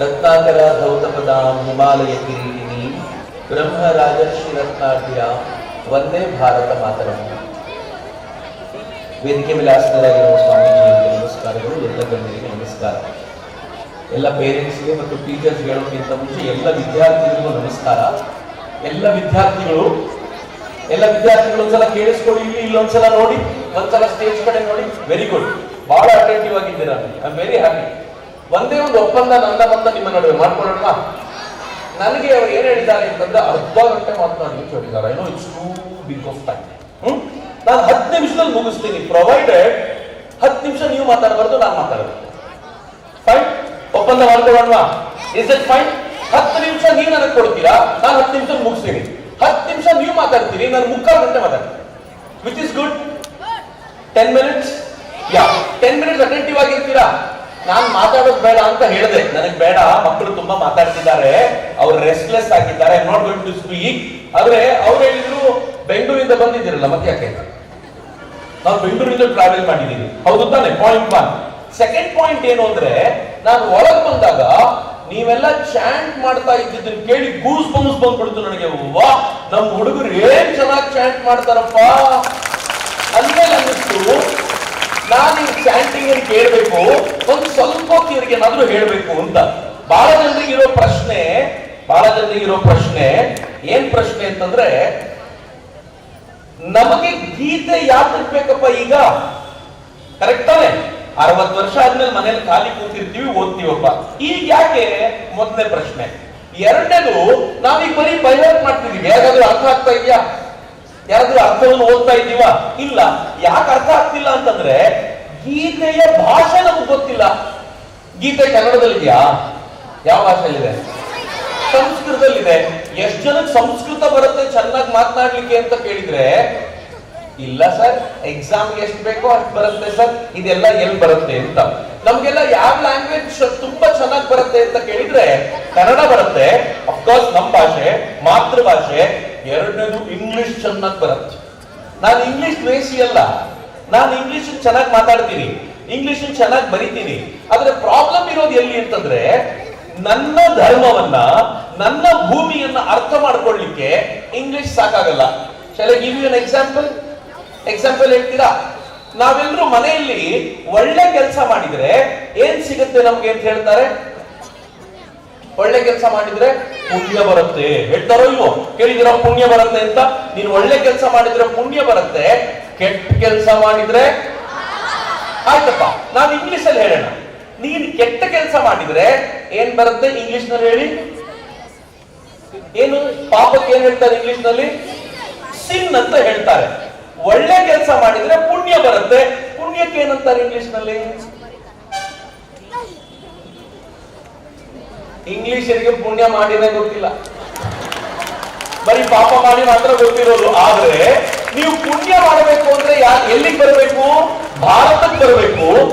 ರತ್ನಾಕರ ಧೌತಪದಾಂ ಹಿಮಾಲಯ ಕಿರೀಟಿನಿ ಬ್ರಹ್ಮ ರಾಜರ್ಷಿ ರತ್ನಾಢ್ಯ ವಂದೇ ಭಾರತ ಮಾತರಂ. ವೇದಿಕೆ ಮೇಲೆ ಆಸೀನರಾಗಿರುವ ಸ್ವಾಮೀಜಿಯವರಿಗೆ ನಮಸ್ಕಾರಗಳು. ಎಲ್ಲ ಗಣ್ಯರಿಗೆ ನಮಸ್ಕಾರ. ಎಲ್ಲ ಪೇರೆಂಟ್ಸ್ಗೆ ಮತ್ತು ಟೀಚರ್ಸ್ ಹೇಳೋಕ್ಕಿಂತ ಮುಂಚೆ ಎಲ್ಲ ವಿದ್ಯಾರ್ಥಿಗಳಿಗೂ ನಮಸ್ಕಾರ. ಎಲ್ಲ ವಿದ್ಯಾರ್ಥಿಗಳು ಒಂದ್ಸಲ ಕೇಳಿಸ್ಕೊಳ್ಳಿ, ಇಲ್ಲೊಂದ್ಸಲ ನೋಡಿ, ಒಂದ್ಸಲ ಸ್ಟೇಜ್ ಕಡೆ ನೋಡಿ. ವೆರಿ ಗುಡ್, ಬಹಳ ಅಟೆಂಟಿವ್ ಆಗಿದ್ದೀರಾ. I am very happy. ಒಂದೇ ಒಂದು ಒಪ್ಪಂದ ನನ್ನ ನಿಮ್ಮ ನಡುವೆ ಮಾಡ್ಕೊಳ್ಳೋಣ. ನನಗೆ ಅವ್ರು ಏನ್ ಹೇಳಿದ್ದಾರೆ ಅಂತಂದ್ರೆ ಅರ್ಧ ಗಂಟೆ ಮಾತನಾಡಿ ಅಂತ ಹೇಳಿದ್ದಾರೆ. ಏನೋ it's too big of time. ನಾನು 10 ನಿಮಿಷದಲ್ಲಿ ಮುಗಿಸ್ತೀನಿ, ಪ್ರೊವೈಡೆಡ್ 10 ನಿಮಿಷ ನೀವು ಮಾತಾಡಬಾರ್ದು, ನಾನು ಮಾತಾಡಬೇಕು. ಫೈನ್, ಒಪ್ಪಂದ ಮಾಡ್ಕೊಳ್ಳೋಣ. Is it fine? 10 ನಿಮಿಷ ನೀವು ನನಗೆ ಕೊಡ್ತೀರಾ, ನಾನು 10 ನಿಮಿಷ ಮುಗಿಸ್ತೀನಿ. 10 ನಿಮಿಷ ನೀವು ಮಾತಾಡ್ತೀರಿ, ನಾನು 3/4 ಗಂಟೆ ಮಾತಾಡ್ತೀನಿ. Which is good? 10 minutes? Yeah, 10 minutes attentive ಆಗಿರ್ತೀರಾ. ನಾನು ಮಾತಾಡೋದು ಬೇಡ ಅಂತ ಹೇಳಿದೆ, ನನಗೆ ಬೇಡ, ಮಕ್ಕಳು ತುಂಬಾ ಮಾತಾಡ್ತಿದ್ದಾರೆ, ಅವ್ರು ರೆಸ್ಟ್ಲೆಸ್ ಆಗಿದ್ದಾರೆ, I am not going to speak. ಆದ್ರೆ ಅವ್ರು ಹೇಳಿದ್ರು ಬೆಂಗಳೂರಿಂದ ಬಂದಿದ್ದೀರಲ್ಲ, ಮತ್ತೆ ಯಾಕೆ? ನಾವು ಬೆಂಗಳೂರಿಂದ ಟ್ರಾವೆಲ್ ಮಾಡಿದ್ದೀವಿ, ಹೌದು ತಾನೆ? ಪಾಯಿಂಟ್ 1. ಸೆಕೆಂಡ್ ಪಾಯಿಂಟ್ ಏನು ಅಂದ್ರೆ, ನಾನು ಒಳಗೆ ಬಂದಾಗ ನೀವೆಲ್ಲ ಚಾಂಟ್ ಮಾಡ್ತಾ ಇದ್ದಿದ್ದನ್ನು ಕೇಳಿ ಗೂಸ್ ಬಂಸ್ ಬಂದ್ಬಿಡ್ತು ನನಗೆ. ವಾ, ನಮ್ಮ ಹುಡುಗರು ಏನ್ ಚೆನ್ನಾಗಿ ಚಾಂಟ್ ಮಾಡ್ತಾರಪ್ಪ. ಅಂದ್ಮೇಲೆ ಅನ್ನಿಸ್ತು ನಾನು ಈ ಚಾಂಟಿಂಗ್ ಅನ್ನು ಕೇಳಬೇಕು, ಒಂದು ಸ್ವಲ್ಪ ಹೊತ್ತಿಗೆ ಏನಾದ್ರೂ ಹೇಳ್ಬೇಕು ಅಂತ. ಬಹಳ ಜನರಿಗೆ ಇರೋ ಪ್ರಶ್ನೆ ಏನ್ ಪ್ರಶ್ನೆ ಅಂತಂದ್ರೆ, ನಮಗೆ ಗೀತೆ ಯಾಕೆ ಬೇಕಪ್ಪ ಈಗ? ಕರೆಕ್ಟ್ ತಾನೆ? 60 ವರ್ಷ ಆದ್ಮೇಲೆ ಮನೇಲಿ ಖಾಲಿ ಕೂತಿರ್ತೀವಿ, ಓದ್ತೀವಪ್ಪ, ಈಗ ಯಾಕೆ? ಮೊದಲನೇ ಪ್ರಶ್ನೆ. ಎರಡನೇದು, ನಾವೀಗ ಬರೀ ಬೈಹರ್ಟ್ ಮಾಡ್ತಿದೀವಿ, ಯಾರಾದ್ರೂ ಅರ್ಥ ಆಗ್ತಾ ಇದೆಯಾ? ಯಾರಾದ್ರೂ ಅರ್ಥವನ್ನು ಓದ್ತಾ ಇದ್ದೀವಾ? ಇಲ್ಲ. ಯಾಕೆ ಅರ್ಥ ಆಗ್ತಿಲ್ಲ ಅಂತಂದ್ರೆ, ಗೀತೆಯ ಭಾಷೆ ನಮಗೆ ಗೊತ್ತಿಲ್ಲ. ಗೀತೆ ಕನ್ನಡದಲ್ಲಿದೆಯಾ? ಯಾವ ಭಾಷೆಯಲ್ಲಿದೆ? ಸಂಸ್ಕೃತದಲ್ಲಿದೆ. ಎಷ್ಟು ಜನಕ್ಕೆ ಸಂಸ್ಕೃತ ಬರುತ್ತೆ ಚೆನ್ನಾಗಿ ಮಾತನಾಡ್ಲಿಕ್ಕೆ ಅಂತ ಕೇಳಿದ್ರೆ, ಇಲ್ಲ ಸರ್, ಎಕ್ಸಾಮ್ಗೆ ಎಷ್ಟು ಬೇಕೋ ಅಷ್ಟು ಬರುತ್ತೆ ಸರ್, ಇದೆಲ್ಲ ಎಲ್ಲಿ ಬರುತ್ತೆ ಅಂತ. ನಮ್ಗೆಲ್ಲ ಯಾವ ಲ್ಯಾಂಗ್ವೇಜ್ ತುಂಬಾ ಚೆನ್ನಾಗಿ ಬರುತ್ತೆ ಅಂತ ಕೇಳಿದ್ರೆ, ಕನ್ನಡ ಬರುತ್ತೆ, ಅಫ್ಕೋರ್ಸ್ ನಮ್ಮ ಭಾಷೆ, ಮಾತೃಭಾಷೆ. ಎರಡನೇದು ಇಂಗ್ಲಿಷ್ ಚೆನ್ನಾಗಿ ಬರುತ್ತೆ. ನಾನು ಇಂಗ್ಲಿಷ್ ದ್ವೇಷಿ ಅಲ್ಲ, ನಾನು ಇಂಗ್ಲಿಷ್ ಚೆನ್ನಾಗಿ ಮಾತಾಡ್ತೀನಿ, ಇಂಗ್ಲಿಷ್ ಚೆನ್ನಾಗಿ ಬರೀತೀನಿ. ಆದ್ರೆ ಪ್ರಾಬ್ಲಮ್ ಇರೋದು ಎಲ್ಲಿ ಅಂತಂದ್ರೆ, ನನ್ನ ಧರ್ಮವನ್ನ, ನನ್ನ ಭೂಮಿಯನ್ನ ಅರ್ಥ ಮಾಡ್ಕೊಳ್ಳಿಕ್ಕೆ ಇಂಗ್ಲಿಷ್ ಸಾಕಾಗಲ್ಲ. ಶಾಲೆ ಗಿವ್ ಯು ಎನ್ ಎಕ್ಸಾಂಪಲ್ ಹೇಳ್ತೀರಾ? ನಾವೆಲ್ಲರೂ ಮನೆಯಲ್ಲಿ ಒಳ್ಳೆ ಕೆಲಸ ಮಾಡಿದ್ರೆ ಏನ್ ಸಿಗುತ್ತೆ ನಮ್ಗೆ ಅಂತ ಹೇಳ್ತಾರೆ? ಒಳ್ಳೆ ಕೆಲಸ ಮಾಡಿದ್ರೆ ಪುಣ್ಯ ಬರುತ್ತೆ ಹೇಳ್ತಾರೋ ಇಲ್ವೋ? ಕೇಳಿದಿರ ಪುಣ್ಯ ಬರುತ್ತೆ ಅಂತ? ನೀನು ಒಳ್ಳೆ ಕೆಲಸ ಮಾಡಿದ್ರೆ ಪುಣ್ಯ ಬರುತ್ತೆ, ಕೆಟ್ಟ ಕೆಲಸ ಮಾಡಿದ್ರೆ ಆಯ್ತಪ್ಪ. ನಾನು ಇಂಗ್ಲಿಷ್ ಅಲ್ಲಿ ಹೇಳೋಣ, ನೀನು ಕೆಟ್ಟ ಕೆಲಸ ಮಾಡಿದ್ರೆ ಏನ್ ಬರುತ್ತೆ ಇಂಗ್ಲಿಷ್ ನಲ್ಲಿ ಹೇಳಿ? ಏನು ಪಾಪಕ್ಕೆ ಏನ್ ಹೇಳ್ತಾರೆ ಇಂಗ್ಲಿಷ್ ನಲ್ಲಿ? ಸಿನ್ ಅಂತ ಹೇಳ್ತಾರೆ. ಒಳ್ಳೆ ಕೆಲಸ ಮಾಡಿದ್ರೆ ಪುಣ್ಯ ಬರುತ್ತೆ, ಪುಣ್ಯಕ್ಕೆ ಏನಂತಾರೆ ಇಂಗ್ಲಿಷ್ ನಲ್ಲಿ? ಇಂಗ್ಲಿಷರಿಗೆ ಪುಣ್ಯ ಮಾಡಿದ್ರೆ ಗೊತ್ತಿಲ್ಲ, ಬರೀ ಪಾಪ ಮಾಡಿ ಮಾತ್ರ ಗೊತ್ತಿರೋದು. ಆದ್ರೆ ನೀವು ಪುಣ್ಯ ಮಾಡಬೇಕು ಅಂದ್ರೆ ಎಲ್ಲಿಗೆ ಬರಬೇಕು? ಭಾರತಕ್ಕೆ ಬರಬೇಕು,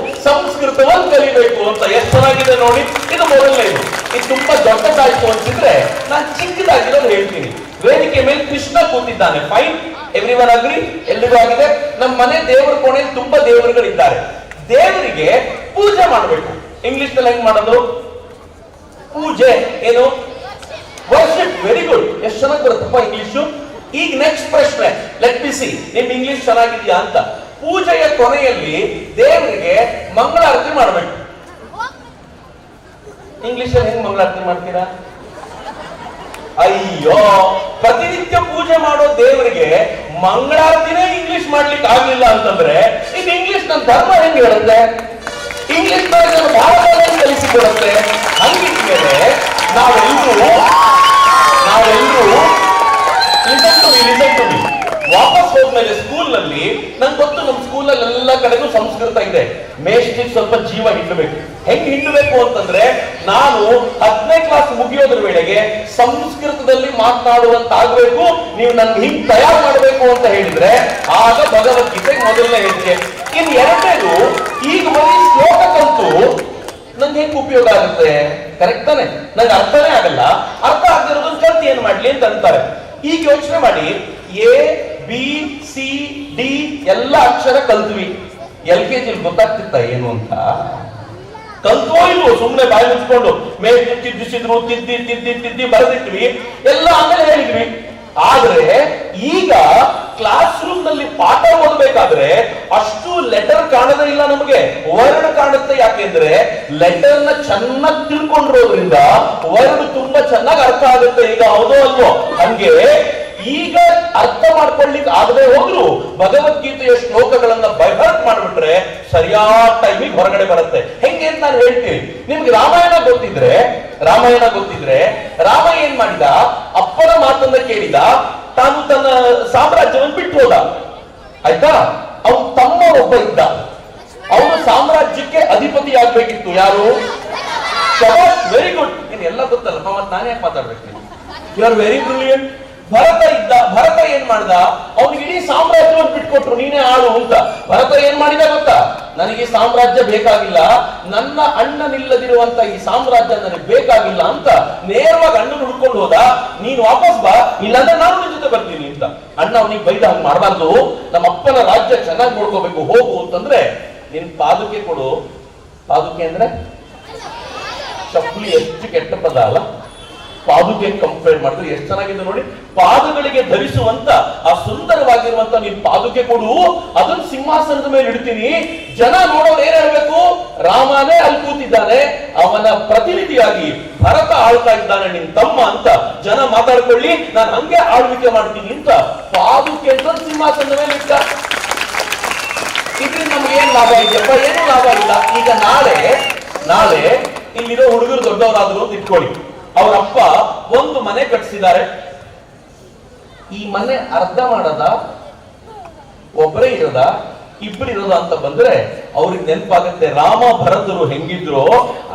ಸಂಸ್ಕೃತವನ್ನು ಕಲಿಬೇಕು ಅಂತ. ಎಷ್ಟು ಚೆನ್ನಾಗಿದೆ ನೋಡಿ. ಇದು ಮೊದಲನೇದು. ಇದು ತುಂಬಾ ದೊಡ್ಡದಾಯ್ತು ಅನ್ಸಿದ್ರೆ ನಾನು ಚಿಕ್ಕದಾಗಿರೋದು ಹೇಳ್ತೀನಿ. ವೇದಿಕೆ ಮೇಲೆ ಕೃಷ್ಣ ಕೂತಿದ್ದಾನೆ, ಫೈನ್, ಎವ್ರಿವನ್ ಅಗ್ರಿ, ಎಲ್ರಿಗೂ ಆಗಿದೆ. ನಮ್ಮ ಮನೆ ದೇವರ ಕೋಣೆಯಲ್ಲಿ ತುಂಬಾ ದೇವರುಗಳಿದ್ದಾರೆ. ದೇವರಿಗೆ ಪೂಜೆ ಮಾಡಬೇಕು. ಇಂಗ್ಲಿಷ್ ನಲ್ಲಿ ಹೆಂಗ್ ಮಾಡೋದು? ಪೂಜೆ ಏನು? ವರ್ಷಿಪ್. ವೆರಿ ಗುಡ್, ಎಷ್ಟು ಚೆನ್ನಾಗಿ ಬರುತ್ತಪ್ಪ ಇಂಗ್ಲಿಷು. ಈಗ ನೆಕ್ಸ್ಟ್ ಪ್ರಶ್ನೆ, ಲೆಟ್ ಮಿ ಸಿ, ನಿಮ್ ಇಂಗ್ಲಿಷ್ ಚೆನ್ನಾಗಿದ್ಯಾ ಅಂತ. ಪೂಜೆಯ ಕೊನೆಯಲ್ಲಿ ದೇವರಿಗೆ ಮಂಗಳಾರತಿ ಮಾಡಬೇಕು. ಇಂಗ್ಲಿಷ್ ಅಲ್ಲಿ ಹೆಂಗ್ ಮಂಗಳಾರತಿ ಮಾಡ್ತೀರಾ? ಅಯ್ಯೋ, ಪ್ರತಿನಿತ್ಯ ಪೂಜೆ ಮಾಡೋ ದೇವರಿಗೆ ಮಂಗಳಾರತಿನೇ ಇಂಗ್ಲಿಷ್ ಮಾಡ್ಲಿಕ್ಕೆ ಆಗ್ಲಿಲ್ಲ ಅಂತಂದ್ರೆ ಇದು ಇಂಗ್ಲಿಷ್ ನನ್ನ ಧರ್ಮ ಹೆಂಗ್ ಹೇಳುತ್ತೆ? ಇಂಗ್ಲಿಷ್ ಭಾರತ ಕಲಿಸಿಕೊಡುತ್ತೆ. ಹಂಗಿದ್ಮೇಲೆ ನಾವೆಲ್ಲರೂ ಲಿಸನ್ ಟು ಮೀ, ವಾಪಸ್ ಹೋದ್ಮೇಲೆ ಸ್ಕೂಲ್ ನಲ್ಲಿ ನನ್ಗೆ ಗೊತ್ತು, ನಮ್ಮ ಸ್ಕೂಲಲ್ಲಿ ಎಲ್ಲ ಕಡೆನೂ ಸಂಸ್ಕೃತ ಇದೆ. ಮೇಷ್ಟಿಗೆ ಸ್ವಲ್ಪ ಜೀವ ಹಿಂಡಬೇಕು. ಹೆಂಗ್ ಹಿಂಡಬೇಕು ಅಂತಂದ್ರೆ, ನಾನು 10ನೇ ಕ್ಲಾಸ್ ಮುಗಿಯೋದ್ರ ವೇಳೆಗೆ ಸಂಸ್ಕೃತದಲ್ಲಿ ಮಾತನಾಡುವಂತಾಗಬೇಕು. ನೀವು ನನ್ಗೆ ಹಿಂಗ್ ತಯಾರು ಮಾಡಬೇಕು ಅಂತ ಹೇಳಿದ್ರೆ ಆಗ ಭಗವದ್ಗೀತೆಗೆ ಮೊದಲನೇ ಹೆಜ್ಜೆ. ಇನ್ ಎರಡನೇದು, ಈಗ ಬರೀ ಶ್ಲೋಕ ಕಲ್ತು ನಂಗೆ ಹೆಂಗ್ ಉಪಯೋಗ ಆಗುತ್ತೆ? ಕರೆಕ್ಟ್ ತಾನೆ? ನಂಗೆ ಅರ್ಥನೇ ಆಗಲ್ಲ. ಅರ್ಥ ಆಗದಿರೋದನ್ನ ಕಲ್ತು ಏನ್ ಮಾಡ್ಲಿ ಅಂತ ಅಂತಾರೆ. ಈಗ ಯೋಚನೆ ಮಾಡಿ, ABCD ಎಲ್ಲ ಅಕ್ಷರ ಕಲ್ತ್ವಿ. LKG ಗೊತ್ತಾಗ್ತಿತ್ತ ಏನು ಅಂತ? ಕಲ್ತೋ ಇಲ್ವೋ ಸುಮ್ಮನೆ ಬಾಯಿ ಮುಚ್ಕೊಂಡು ಮೇಲೆ ತಿದ್ದಿಸಿದ್ರು, ತಿದ್ದಿ ತಿದ್ದಿ ತಿದ್ದಿ ಬರೆದಿಟ್ವಿ, ಎಲ್ಲ ಆಮೇಲೆ ಹೇಳಿದ್ವಿ. ಆದ್ರೆ ಈಗ ಕ್ಲಾಸ್ ರೂಮ್ ನಲ್ಲಿ ಪಾಠ ಓದಬೇಕಾದ್ರೆ ಅಷ್ಟು ಲೆಟರ್ ಕಾಣದೇ ಇಲ್ಲ, ನಮಗೆ ವರ್ಡ್ ಕಾಣುತ್ತೆ. ಯಾಕೆಂದ್ರೆ ಲೆಟರ್ ನ ಚೆನ್ನಾಗಿ ತಿಳ್ಕೊಂಡಿರೋದ್ರಿಂದ ವರ್ಡ್ ತುಂಬಾ ಚೆನ್ನಾಗಿ ಅರ್ಥ ಆಗುತ್ತೆ. ಈಗ ಹೌದೋ ಅಲ್ವೋ? ಹಂಗೆ ಈಗ ಅರ್ಥ ಮಾಡ್ಕೊಳ್ಲಿಕ್ಕೆ ಆಗದೆ ಹೋದ್ರು ಭಗವದ್ಗೀತೆಯ ಶ್ಲೋಕಗಳನ್ನ ಬೈಹರ್ಟ್ ಮಾಡ್ಬಿಟ್ರೆ ಸರಿಯಾದ ಟೈಮಿಗೆ ಹೊರಗಡೆ ಬರುತ್ತೆ. ಹೆಂಗೆ ಅಂತ ನಾನು ಹೇಳ್ತೀನಿ. ನಿಮ್ಗೆ ರಾಮಾಯಣ ಗೊತ್ತಿದ್ರೆ ರಾಮ ಏನ್ ಮಾಡಿದ? ಅಪ್ಪನ ಮಾತನ್ನ ಕೇಳಿದ, ತಾನು ತನ್ನ ಸಾಮ್ರಾಜ್ಯವನ್ನು ಬಿಟ್ಟು ಹೋದ. ಆಯ್ತಾ? ಅವನ ತಮ್ಮ ಒಬ್ಬ ಇದ್ದ, ಅವನು ಸಾಮ್ರಾಜ್ಯಕ್ಕೆ ಅಧಿಪತಿ ಆಗ್ಬೇಕಿತ್ತು. ಯಾರು? Very good. ನೀನ್ ಎಲ್ಲ ಗೊತ್ತಲ್ಲಪ್ಪ, ಮತ್ತೆ ನಾನು ಯಾಕೆ ಮಾತಾಡ್ಬೇಕು? You are very brilliant. Bharata ಇದ್ದ. ಭರತ ಏನ್ ಮಾಡ್ದ? ಅವನಿಗೆ ಇಡೀ ಸಾಮ್ರಾಜ್ಯವನ್ನು ಬಿಟ್ಕೊಟ್ರು, ನೀನೇ ಆಳು ಅಂತ. ಭರತ ಏನ್ ಮಾಡಿದ ಗೊತ್ತಾ? ನನಗೆ ಸಾಮ್ರಾಜ್ಯ ಬೇಕಾಗಿಲ್ಲ, ನನ್ನ ಅಣ್ಣನಿಲ್ಲದಿರುವಂತ ಈ ಸಾಮ್ರಾಜ್ಯ ನನಗೆ ಬೇಕಾಗಿಲ್ಲ ಅಂತ ನೇರವಾಗಿ ಅಣ್ಣನ ಹುಡ್ಕೊಂಡು ಹೋದ. ನೀನು ವಾಪಸ್ ಬಾ, ಇಲ್ಲಾಂದ್ರೆ ನಾನು ನಿನ್ನ ಜೊತೆ ಬರ್ತೀನಿ ಅಂತ. ಅಣ್ಣ ಅವನಿಗೆ ಬೈದ, ಹಂಗ್ ಮಾಡಬಾರ್ದು, ನಮ್ಮ ಅಪ್ಪನ ರಾಜ್ಯ ಚೆನ್ನಾಗಿ ನೋಡ್ಕೋಬೇಕು, ಹೋಗು ಅಂತಂದ್ರೆ, ನಿನ್ ಪಾದುಕೆ ಕೊಡು. ಪಾದುಕೆ ಅಂದ್ರೆ ಚಪ್ಪಲಿ. ಎಷ್ಟು ಕೆಟ್ಟ ಪದ ಅಲ್ಲ? ಪಾದುಕೆ ಕಂಪೇರ್ ಮಾಡಿದ್ರೆ ಎಷ್ಟು ಚೆನ್ನಾಗಿದೆ ನೋಡಿ. ಪಾದಗಳಿಗೆ ಧರಿಸುವಂತ ಆ ಸುಂದರವಾಗಿರುವಂತ ನೀನ್ ಪಾದುಕೆ ಕೊಡು, ಅದನ್ನ ಸಿಂಹಾಸನದ ಮೇಲೆ ಇಡ್ತೀನಿ. ಜನ ನೋಡೋರು ಏನ್ ಹೇಳ್ಬೇಕು? ರಾಮನೇ ಅಲ್ಲಿ ಕೂತಿದ್ದಾನೆ, ಅವನ ಪ್ರತಿನಿಧಿಯಾಗಿ ಭರತ ಆಳ್ತಾ ಇದ್ದಾನೆ, ನಿನ್ ತಮ್ಮ ಅಂತ ಜನ ಮಾತಾಡ್ಕೊಳ್ಳಿ, ನಾನು ಹಂಗೆ ಆಳ್ವಿಕೆ ಮಾಡ್ತೀನಿ ಅಂತ ಪಾದುಕೆ ಅಂತ ಸಿಂಹಾಸನದ ಮೇಲೆ ಇಟ್ಟ. ಇದ್ರಿಂದ ನಮ್ಗೆ ಏನ್ ಲಾಭ ಇದೆಯಪ್ಪ? ಏನೂ ಲಾಭ ಇಲ್ಲ. ಈಗ ನಾಳೆ ಇಲ್ಲಿರೋ ಹುಡುಗರು ದೊಡ್ಡವರಾದ್ರು ಅಂತ ಇಟ್ಕೊಳ್ಳಿ. ಅವರಪ್ಪ ಒಂದು ಮನೆ ಕಟ್ಟಿಸಿದ್ದಾರೆ. ಈ ಮನೆ ಅರ್ಧ ಮಾಡದ, ಒಬ್ಬರೇ ಇರೋದ, ಇಬ್ಬರಿರೋದ ಅಂತ ಬಂದ್ರೆ ಅವ್ರಿಗೆ ನೆನಪಾಗುತ್ತೆ, ರಾಮ ಭರತರು ಹೆಂಗಿದ್ರು,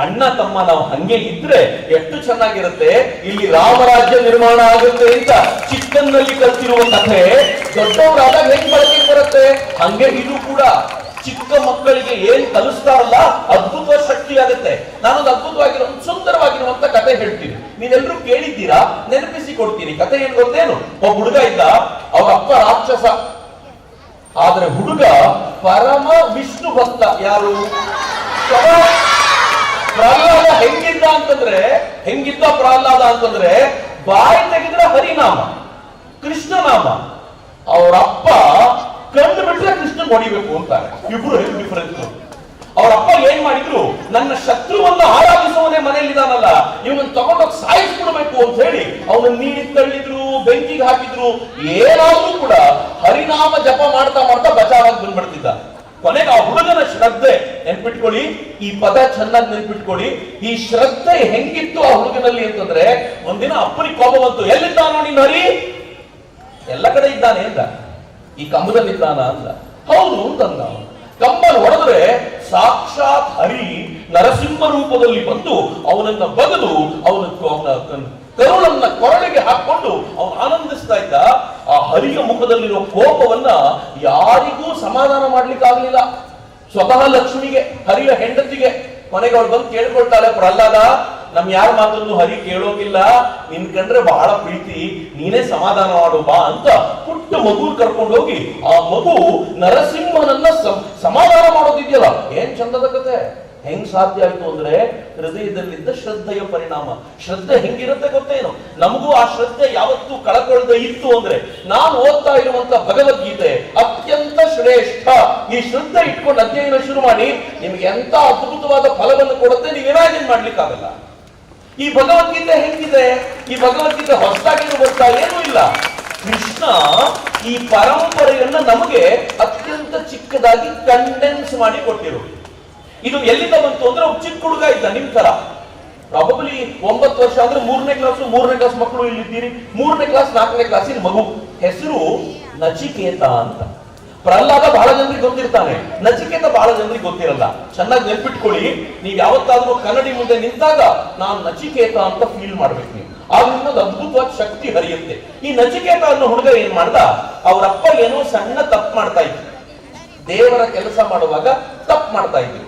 ಅಣ್ಣ ತಮ್ಮ ನಾವು ಹಂಗೆ ಇದ್ರೆ ಎಷ್ಟು ಚೆನ್ನಾಗಿರುತ್ತೆ, ಇಲ್ಲಿ ರಾಮರಾಜ್ಯ ನಿರ್ಮಾಣ ಆಗುತ್ತೆ ಅಂತ ಚಿಕ್ಕನ್ನಲ್ಲಿ ಕಲ್ತಿರುವ ಕಥೆ ದೊಡ್ಡವರಾದಾಗ ಹೆಂಗ್ ಬಳಕೆ ಬರುತ್ತೆ. ಹಂಗೆ ಇದು ಕೂಡ ಚಿಕ್ಕ ಮಕ್ಕಳಿಗೆ ಏನ್ ಕಲಿಸ್ತಾರಲ್ಲ, ಅದ್ಭುತ ಶಕ್ತಿ ಆಗುತ್ತೆ. ನಾನೊಂದು ಅದ್ಭುತವಾಗಿರೋ ಸುಂದರವಾಗಿರುವಂತ ಕಥೆ ಹೇಳ್ತೀನಿ, ನೀವೆಲ್ಲರೂ ಕೇಳಿದ್ದೀರಾ, ನೆನಪಿಸಿ ಕೊಡ್ತೀನಿ. ಕಥೆ ಏನ್ ಗೊತ್ತೇನು? ಒಬ್ಬ ಹುಡುಗ ಇದ್ದ, ಅವ್ರ ಅಪ್ಪ ರಾಕ್ಷಸ, ಆದ್ರೆ ಹುಡುಗ ಪರಮ ವಿಷ್ಣು ಭಕ್ತ. ಯಾರು? ಪ್ರಹ್ಲಾದ. ಹೆಂಗಿದ್ದ ಪ್ರಹ್ಲಾದ ಅಂತಂದ್ರೆ ಬಾಯಿ ತೆಗೆದ್ರೆ ಹರಿನಾಮ, ಕೃಷ್ಣನಾಮ. ಅವರಪ್ಪ ಕಂಡು ಬಿಟ್ರೆ ಕೃಷ್ಣ ಹೊಡಿಬೇಕು ಅಂತಾರೆ. ಇಬ್ರು ಹೆಂಗ್ ಡಿಫರೆನ್ಸ್? ಅವರಪ್ಪ ಏನ್ ಮಾಡಿದ್ರು, ನನ್ನ ಶತ್ರುವನ್ನ ಆರಾಧಿಸುವನೇ ಮನೆಯಲ್ಲಿದ್ದಾನಲ್ಲ, ಇವನನ್ನು ತಗೊಂಡೋಗಿ ಸಾಯಿಸ್ಬಿಡ್ಬೇಕು ಅಂತ ಹೇಳಿ ಅವನನ್ನ ನೀರಿಗೆ ತಳ್ಳಿದ್ರು, ಬೆಂಕಿಗೆ ಹಾಕಿದ್ರು. ಏನಾದ್ರೂ ಕೂಡ ಹರಿನಾಮ ಜಪ ಮಾಡ್ತಾ ಮಾಡ್ತಾ ಬಚಾವಾಗಿ ಬಂದ್ಬಿಡ್ತಿದ್ದ. ಕೊನೆಗೆ ಆ ಹುಡುಗನ ಶ್ರದ್ಧೆ ನೆನ್ಪಿಟ್ಕೊಳ್ಳಿ, ಈ ಪದ ಚೆನ್ನಾಗಿ ನೆನ್ಪಿಟ್ಕೊಳ್ಳಿ. ಈ ಶ್ರದ್ಧೆ ಹೆಂಗಿತ್ತು ಆ ಹುಡುಗನಲ್ಲಿ ಅಂತಂದ್ರೆ, ಒಂದಿನ ಅಪ್ಪನಿಗೆ ಕೋಪ ಬಂತು. ಎಲ್ಲಿದ್ದಾನೋ ನೀನು ಹರಿ? ಎಲ್ಲ ಕಡೆ ಇದ್ದಾನೆ ಅಂದ. ಈ ಕಂಬದಲ್ಲಿ ಇದ್ದಾನ ಅಂದ. ಹೌದು ಅಂತಂದ. ಕಂಬಲ್ ಹೊಡೆದ್ರೆ ಸಾಕ್ಷಾತ್ ಹರಿ ನರಸಿಂಹ ರೂಪದಲ್ಲಿ ಬಂದು ಅವನನ್ನ ಬಗದು ಅವನ ಕರುಳನ್ನ ಕೊರಳಿಗೆ ಹಾಕೊಂಡು ಅವನು ಆನಂದಿಸ್ತಾ ಇದ್ದ. ಆ ಹರಿಯ ಮುಖದಲ್ಲಿರೋ ಕೋಪವನ್ನ ಯಾರಿಗೂ ಸಮಾಧಾನ ಮಾಡ್ಲಿಕ್ಕಾಗ್ಲಿಲ್ಲ. ಸ್ವತಃ ಲಕ್ಷ್ಮಿಗೆ, ಹರಿಯ ಹೆಂಡತಿಗೆ. ಕೊನೆಗೆ ಅವಳು ಬಂದು ಕೇಳ್ಕೊಳ್ತಾಳೆ, ಪ್ರಹ್ಲಾದ, ನಮ್ ಯಾರ ಮಾತನ್ನು ಹರಿ ಕೇಳೋಗಿಲ್ಲ, ನಿನ್ ಕಂಡ್ರೆ ಬಹಳ ಪ್ರೀತಿ, ನೀನೇ ಸಮಾಧಾನ ಮಾಡು ಬಾ ಅಂತ ಪುಟ್ಟ ಮಗು ಕರ್ಕೊಂಡು ಹೋಗಿ ಆ ಮಗು ನರಸಿಂಹನನ್ನ ಸಮಾಧಾನ ಮಾಡೋದಿದೆಯಲ್ಲ, ಏನ್ ಚಂದದ ಕತೆ. ಹೆಂಗ್ ಸಾಧ್ಯ ಆಯ್ತು ಅಂದ್ರೆ ಹೃದಯದಲ್ಲಿದ್ದ ಶ್ರದ್ಧೆಯ ಪರಿಣಾಮ. ಶ್ರದ್ಧೆ ಹೆಂಗಿರುತ್ತೆ ಗೊತ್ತೇನು? ನಮಗೂ ಆ ಶ್ರದ್ಧೆ ಯಾವತ್ತೂ ಕಳಕೊಳ್ಳದೆ ಇತ್ತು ಅಂದ್ರೆ, ನಾನು ಓದ್ತಾ ಇರುವಂತ ಭಗವದ್ಗೀತೆ ಅತ್ಯಂತ ಶ್ರೇಷ್ಠ. ಈ ಶ್ರದ್ಧೆ ಇಟ್ಕೊಂಡು ಅಧ್ಯಯನ ಶುರು ಮಾಡಿ, ನಿಮ್ಗೆ ಎಂತ ಅದ್ಭುತವಾದ ಫಲವನ್ನು ಕೊಡುತ್ತೆ, ನೀವು ಇಮ್ಯಾಜಿನ್ ಮಾಡ್ಲಿಕ್ಕಾಗಲ್ಲ. ಈ ಭಗವದ್ಗೀತೆ ಹೆಂಗಿದೆ? ಈ ಭಗವದ್ಗೀತೆ ಹೊಸದಾಗಿ ಬರ್ತಾ ಏನೂ ಇಲ್ಲ. ಕೃಷ್ಣ ಈ ಪರಂಪರೆಯನ್ನ ನಮಗೆ ಅತ್ಯಂತ ಚಿಕ್ಕದಾಗಿ ಕಂಡೆನ್ಸ್ ಮಾಡಿ ಕೊಟ್ಟಿರೋದು. ಇದು ಎಲ್ಲಿಂದ ಬಂತು ಅಂದ್ರೆ, ಒಬ್ಬ ಚಿಕ್ಕ ಹುಡುಗ ಇದ್ದ ನಿಮ್ ತರ, ಪ್ರಾಬಬ್ಲಿ 9 ವರ್ಷ ಅಂದ್ರೆ 3ನೇ ಕ್ಲಾಸ್ ಮಕ್ಕಳು ಇಲ್ಲಿದ್ದೀರಿ. 3ನೇ ಕ್ಲಾಸ್ 4ನೇ ಕ್ಲಾಸಿನ ಮಗು. ಹೆಸರು ನಚಿಕೇತ ಅಂತ. ಪ್ರಹ್ಲಾದ ಬಹಳ ಜನರಿಗೆ ಗೊತ್ತಿರ್ತಾನೆ, ನಚಿಕೇತ ಬಹಳ ಜನರಿಗೆ ಗೊತ್ತಿರಲ್ಲ. ಚೆನ್ನಾಗಿ ನೆನ್ಪಿಟ್ಕೊಳ್ಳಿ, ನೀವ್ ಯಾವತ್ತಾದ್ರೂ ಕನ್ನಡಿ ಮುಂದೆ ನಿಂತಾಗ ನಾನು ನಚಿಕೇತ ಅಂತ ಫೀಲ್ ಮಾಡ್ಬೇಕು ನೀವು. ಆಗ ಇನ್ನೊಂದು ಅದ್ಭುತವಾದ ಶಕ್ತಿ ಹರಿಯುತ್ತೆ. ಈ ನಚಿಕೇತ ಅನ್ನೋ ಹುಡುಗ ಏನ್ ಮಾಡ್ದ, ಅವರಪ್ಪ ಏನೋ ಸಣ್ಣ ತಪ್ಪು ಮಾಡ್ತಾ ಇದ್ರು. ದೇವರ ಕೆಲಸ ಮಾಡುವಾಗ ತಪ್ಪು ಮಾಡ್ತಾ ಇದ್ರು,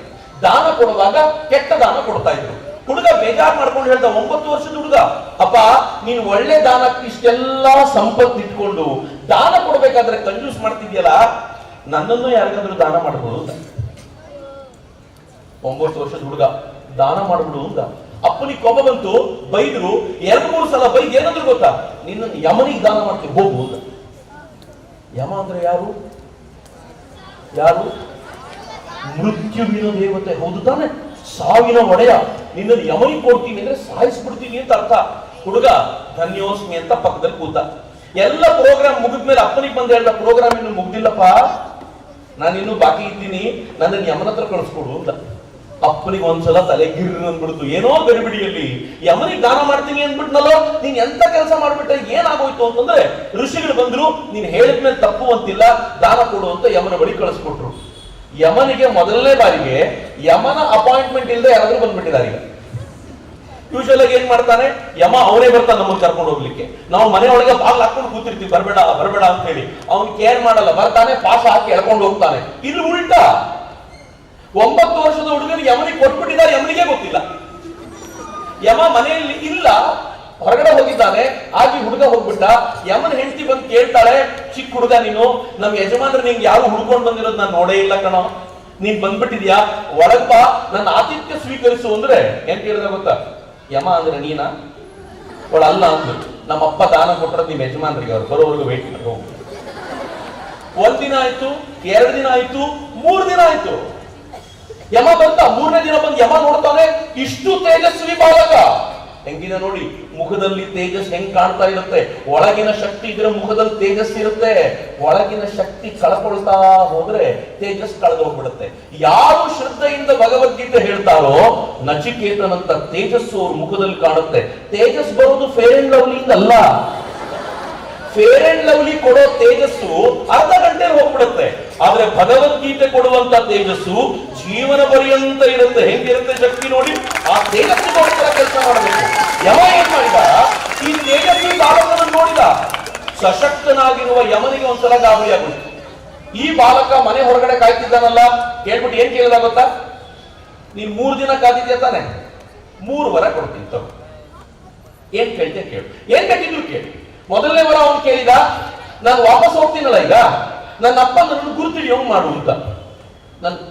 ದಾನ ಕೊಡುವಾಗ ಕೆಟ್ಟ ದಾನ ಕೊಡ್ತಾ ಇದ್ರು. ಹುಡುಗ ಬೇಜಾರ್ ಮಾಡ್ಕೊಂಡು ಹೇಳ್ದ, 9 ವರ್ಷದ ಹುಡುಗ, ಅಪ್ಪ ನೀನು ಒಳ್ಳೆ ದಾನಕ್ಕೆ ಇಷ್ಟೆಲ್ಲಾ ಸಂಪತ್ತು ಇಟ್ಕೊಂಡು ದಾನ ಕೊಡ್ಬೇಕಾದ್ರೆ ಕಂಜೂಸ್ ಮಾಡ್ತಿದ್ಯಲ್ಲ, ನನ್ನನ್ನು ಯಾರಿಗಾದ್ರೂ ದಾನ ಮಾಡಬಹುದು. 9 ವರ್ಷದ ಹುಡುಗ ದಾನ ಮಾಡ್ಬಿಡು ಅಂತ. ಅಪ್ಪನಿಗೆ ಕೋಪ ಬಂತು, ಬೈದ್ರು. 2-3 ಸಲ ಬೈದ್ ಏನಂದ್ರು ಗೊತ್ತಾ, ನಿನ್ನ ಯಮನಿಗೆ ದಾನ ಮಾಡ್ತೀವಿ ಹೋಗು ಅಂತ. ಯಮ ಅಂದ್ರೆ ಯಾರು? ಯಾರು? ಮೃತ್ಯುವಿನ ದೇವತೆ, ಹೌದು ತಾನೆ? ಸಾವಿನ ಒಡೆಯ. ನಿನ್ನನ್ನು ಯಮನಿಗೆ ಕೊಡ್ತೀನಿ ಅಂದ್ರೆ ಸಾಯಿಸ್ಬಿಡ್ತೀನಿ ಅಂತ ಅರ್ಥ. ಹುಡುಗ ಧನ್ಯೋಸ್ಮಿ ಅಂತ ಪಕ್ಕದಲ್ಲಿ ಕೂತ. ಎಲ್ಲ ಪ್ರೋಗ್ರಾಮ್ ಮುಗಿದ್ಮೇಲೆ ಅಪ್ಪನಿಗೆ ಬಂದು ಹೇಳ್ದ, ಪ್ರೋಗ್ರಾಮ್ ಇನ್ನು ಮುಗ್ದಿಲ್ಲಪ್ಪ, ನಾನು ಇನ್ನೂ ಬಾಕಿ ಇದ್ದೀನಿ, ನನ್ನನ್ನು ಯಮನ ಹತ್ರ ಕಳಿಸ್ಕೊಡು ಅಂತ. ಅಪ್ಪನಿಗೆ ಒಂದ್ಸಲ ತಲೆ ಗಿರ್ ಅಂದ್ಬಿಡ್ತು, ಏನೋ ಗಡಿಬಿಡಿಯಲ್ಲಿ ಯಮನಿಗೆ ದಾನ ಮಾಡ್ತೀನಿ ಅಂದ್ಬಿಟ್ನಲ್ಲೋ, ನೀನ್ ಎಂತ ಕೆಲಸ ಮಾಡ್ಬಿಟ್ರೆ ಏನಾಗೋಯ್ತು ಅಂತಂದ್ರೆ, ಋಷಿಗಳು ಬಂದ್ರು, ನೀನ್ ಹೇಳಿದ್ಮೇಲೆ ತಪ್ಪು ಅಂತಿಲ್ಲ, ದಾನ ಕೊಡು ಅಂತ ಯಮನ ಬಳಿ ಕಳಿಸ್ಕೊಟ್ರು. ಯಮನಿಗೆ ಮೊದಲನೇ ಬಾರಿಗೆ ಯಮನ ಅಪಾಯಿಂಟ್ಮೆಂಟ್ ಇಲ್ಲದೆ ಯಾರಾದ್ರೂ ಬಂದ್ಬಿಟ್ಟಿದ್ದಾರೆ. ಈಗ ಯೂಶಲ್ ಆಗಿ ಏನ್ ಮಾಡ್ತಾನೆ, ಯಮ ಅವನೇ ಬರ್ತಾನೆ ನಮ್ಮನ್ನು ಕರ್ಕೊಂಡು ಹೋಗ್ಲಿಕ್ಕೆ. ನಾವು ಮನೆ ಒಳಗೆ ಬಾಗ್ಲು ಹಾಕೊಂಡು ಕೂತಿರ್ತೀವಿ, ಬರ್ಬೇಡ ಬರ್ಬೇಡ ಅಂತ ಹೇಳಿ. ಅವನು ಕೇರ್ ಮಾಡಲ್ಲ, ಬರ್ತಾನೆ, ಪಾಶ ಹಾಕಿ ಎಳ್ಕೊಂಡು ಹೋಗ್ತಾನೆ. ಇಲ್ಲಿ ಉಲ್ಟಾ 9 ವರ್ಷದ ಹುಡುಗನಿಗೆ ಯಮನಿಗೆ ಕೊಟ್ಬಿಟ್ಟಿದ್ದಾರೆ, ಯಮನಿಗೆ ಗೊತ್ತಿಲ್ಲ. ಯಮ ಮನೆಯಲ್ಲಿ ಇಲ್ಲ, ಹೊರಗಡೆ ಹೋಗಿದ್ದಾನೆ. ಆಗಿ ಹುಡುಗ ಹೋಗ್ಬಿಟ್ಟ. ಯಮನ ಹೆಂಡತಿ ಬಂದು ಕೇಳ್ತಾಳೆ, ಚಿಕ್ಕ ಹುಡುಗ ನೀನು, ನಮ್ ಯಜಮಾನ್ರೆ ನಿಂಗೆ ಯಾರು ಹುಡ್ಕೊಂಡು ಬಂದಿರೋದು ನಾನು ನೋಡೇ ಇಲ್ಲ ಕಣೋ, ನೀನ್ ಬಂದ್ಬಿಟ್ಟಿದ್ಯಾ, ಒಳಗ್ ಬಾ, ನನ್ನ ಆತಿಥ್ಯ ಸ್ವೀಕರಿಸು ಅಂದ್ರೆ ಏನ್ ಕೇಳಿದ ಗೊತ್ತಾ? ಯಮ ಅಂದ್ರೆ ನೀನಾ? ಅಲ್ಲ ಅಂದ್ರು. ನಮ್ಮಪ್ಪ ದಾನ ಕೊಟ್ಟರೆ ನಿಮ್ ಯಜಮಾನ್ರಿಗೆ, ಅವ್ರು ಬರೋವರೆಗೂ ವೇಟ್ ಮಾಡಿ ಹೋಗು. 1 ದಿನ ಆಯ್ತು, 2 ದಿನ ಆಯ್ತು, 3 ದಿನ ಆಯ್ತು. ಯಮ ಬಂತ. 3ನೇ ದಿನ ಬಂದು ಯಮ ನೋಡ್ತಾನೆ, ಇಷ್ಟು ತೇಜಸ್ವಿ ಬಾಲಕ. ಹೆಂಗಿದೆ ನೋಡಿ, ಮುಖದಲ್ಲಿ ತೇಜಸ್ ಹೆಂಗ್ ಕಾಣ್ತಾ ಇರುತ್ತೆ. ಒಳಗಿನ ಶಕ್ತಿ ಇದ್ರೆ ಮುಖದಲ್ಲಿ ತೇಜಸ್ ಇರುತ್ತೆ. ಒಳಗಿನ ಶಕ್ತಿ ಕಳ್ಕೊಳ್ತಾ ಹೋದ್ರೆ ತೇಜಸ್ ಕಳೆದೋಗ್ಬಿಡುತ್ತೆ. ಯಾರು ಶ್ರದ್ಧೆಯಿಂದ ಭಗವದ್ಗೀತೆ ಹೇಳ್ತಾರೋ, ನಚಿಕೇತನಂತ ತೇಜಸ್ಸು ಅವ್ರ ಮುಖದಲ್ಲಿ ಕಾಣುತ್ತೆ. ತೇಜಸ್ ಬರೋದು ಫೇರ್ ಅಂಡ್ ಲವ್ಲಿಯಿಂದ ಅಲ್ಲ. ಫೇರ್ ಅಂಡ್ ಲವ್ಲಿ ಕೊಡೋ ತೇಜಸ್ಸು ಅರ್ಧ ಗಂಟೆಗೆ ಹೋಗ್ಬಿಡುತ್ತೆ. ಆದ್ರೆ ಭಗವದ್ಗೀತೆ ಕೊಡುವಂತ ತೇಜಸ್ಸು ಜೀವನ ಪರ್ಯಂತ ಇರುತ್ತೆ. ಹೆಂಗಿರುತ್ತೆ ಶಕ್ತಿ ನೋಡಿ, ಆ ತೇಜಸ್ಸಿಗೋಸ್ಕರ ಕೆಲಸ ಮಾಡಬೇಕು. ಯಮ ಏನ್ ಮಾಡಿದ, ಈ ತೇಜಸ್ವಿ ಬಾಲಕನನ್ನು ನೋಡಿದ. ಸಶಕ್ತನಾಗಿರುವ ಯಮನಿಗೆ ಒಂದ್ಸಲ ಗಾಬರಿ ಆಗ್ಬಿಡ್ತು. ಈ ಬಾಲಕ ಮನೆ ಹೊರಗಡೆ ಕಾಯ್ತಿದ್ದಾನಲ್ಲ, ಕೇಳ್ಬಿಟ್ಟು ಏನ್ ಕೇಳಿದ ಗೊತ್ತಾ? ನೀನ್ 3 ದಿನ ಕಾದಿದ್ಯಾ ತಾನೆ, 3 ವರ ಕೊಡ್ತೀನಿ ತಗೋ. ಏನ್ ಕೇಳ್ತೆ ಕೇಳು, ಏನ್ ಬೇಕಿದ್ರು ಕೇಳಿ. ಮೊದಲನೇ ವರ ಅವನು ಕೇಳಿದ, ನಾನು ವಾಪಸ್ ಹೋಗ್ತೀನಲ್ಲ, ಈಗ ನನ್ನ ಅಪ್ಪ ನನ್ನನ್ನು ಗುರುತಿಡಿಯೋಂಗ್ ಮಾಡು ಅಂತ.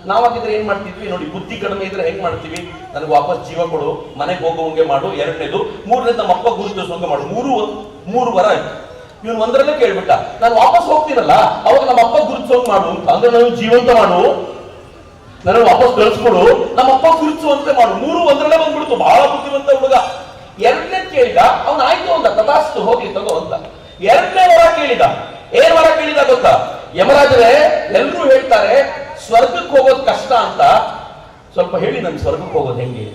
ನಾವಾಗಿದ್ರೆ ಏನ್ ಮಾಡ್ತಿದ್ವಿ ನೋಡಿ, ಬುದ್ಧಿ ಕಡಿಮೆ ಇದ್ರೆ ಹೆಂಗ್ ಮಾಡ್ತೀವಿ, ನನಗೆ ವಾಪಸ್ ಜೀವ ಕೊಡು, ಮನೆಗೆ ಹೋಗುವಂಗೆ ಮಾಡು, 2ನೇದು, 3ನೇದು ನಮ್ಮ ಅಪ್ಪ ಗುರುತಿಸೋಂಗೆ ಮಾಡು. 3 ವರ ಆಯ್ತು. ಇವನು ಒಂದರಲ್ಲೇ ಕೇಳ್ಬಿಟ್ಟ, ನಾನು ವಾಪಸ್ ಹೋಗ್ತೀನಲ್ಲ, ಅವಾಗ ನಮ್ಮ ಅಪ್ಪ ಗುರುತಿಸೋಂಗ್ ಮಾಡು ಅಂತ. ಅಂದ್ರೆ ನಾನು ಜೀವಂತ ಮಾಡು, ನನ್ನ ವಾಪಸ್ ಕಳಿಸ್ಕೊಡು, ನಮ್ಮ ಅಪ್ಪ ಗುರುತಿಸುವಂತೆ ಮಾಡು. 3 ಒಂದರಲ್ಲೇ ಬಂದ್ಬಿಡ್ತು. ಬಹಳ ಬುದ್ಧಿವಂತ ಹುಡುಗ. 2ನೇ ಕೇಳಿದ, ಅವನು ಆಯ್ತು ಅಂತ, ತಥಾಸ್ತು ಹೋಗ್ಲಿ ತಗೋ ಅಂತ. 2ನೇ ವರ ಕೇಳಿದ. ಏನ್ ವರ ಕೇಳಿದ ಗೊತ್ತಾ? ಯಮರಾಜರೇ, ಎಲ್ರೂ ಹೇಳ್ತಾರೆ ಸ್ವರ್ಗಕ್ಕೆ ಹೋಗೋದು ಕಷ್ಟ ಅಂತ, ಸ್ವಲ್ಪ ಹೇಳಿ ನನ್ ಸ್ವರ್ಗಕ್ಕೆ ಹೋಗೋದು ಹೆಂಗೆ?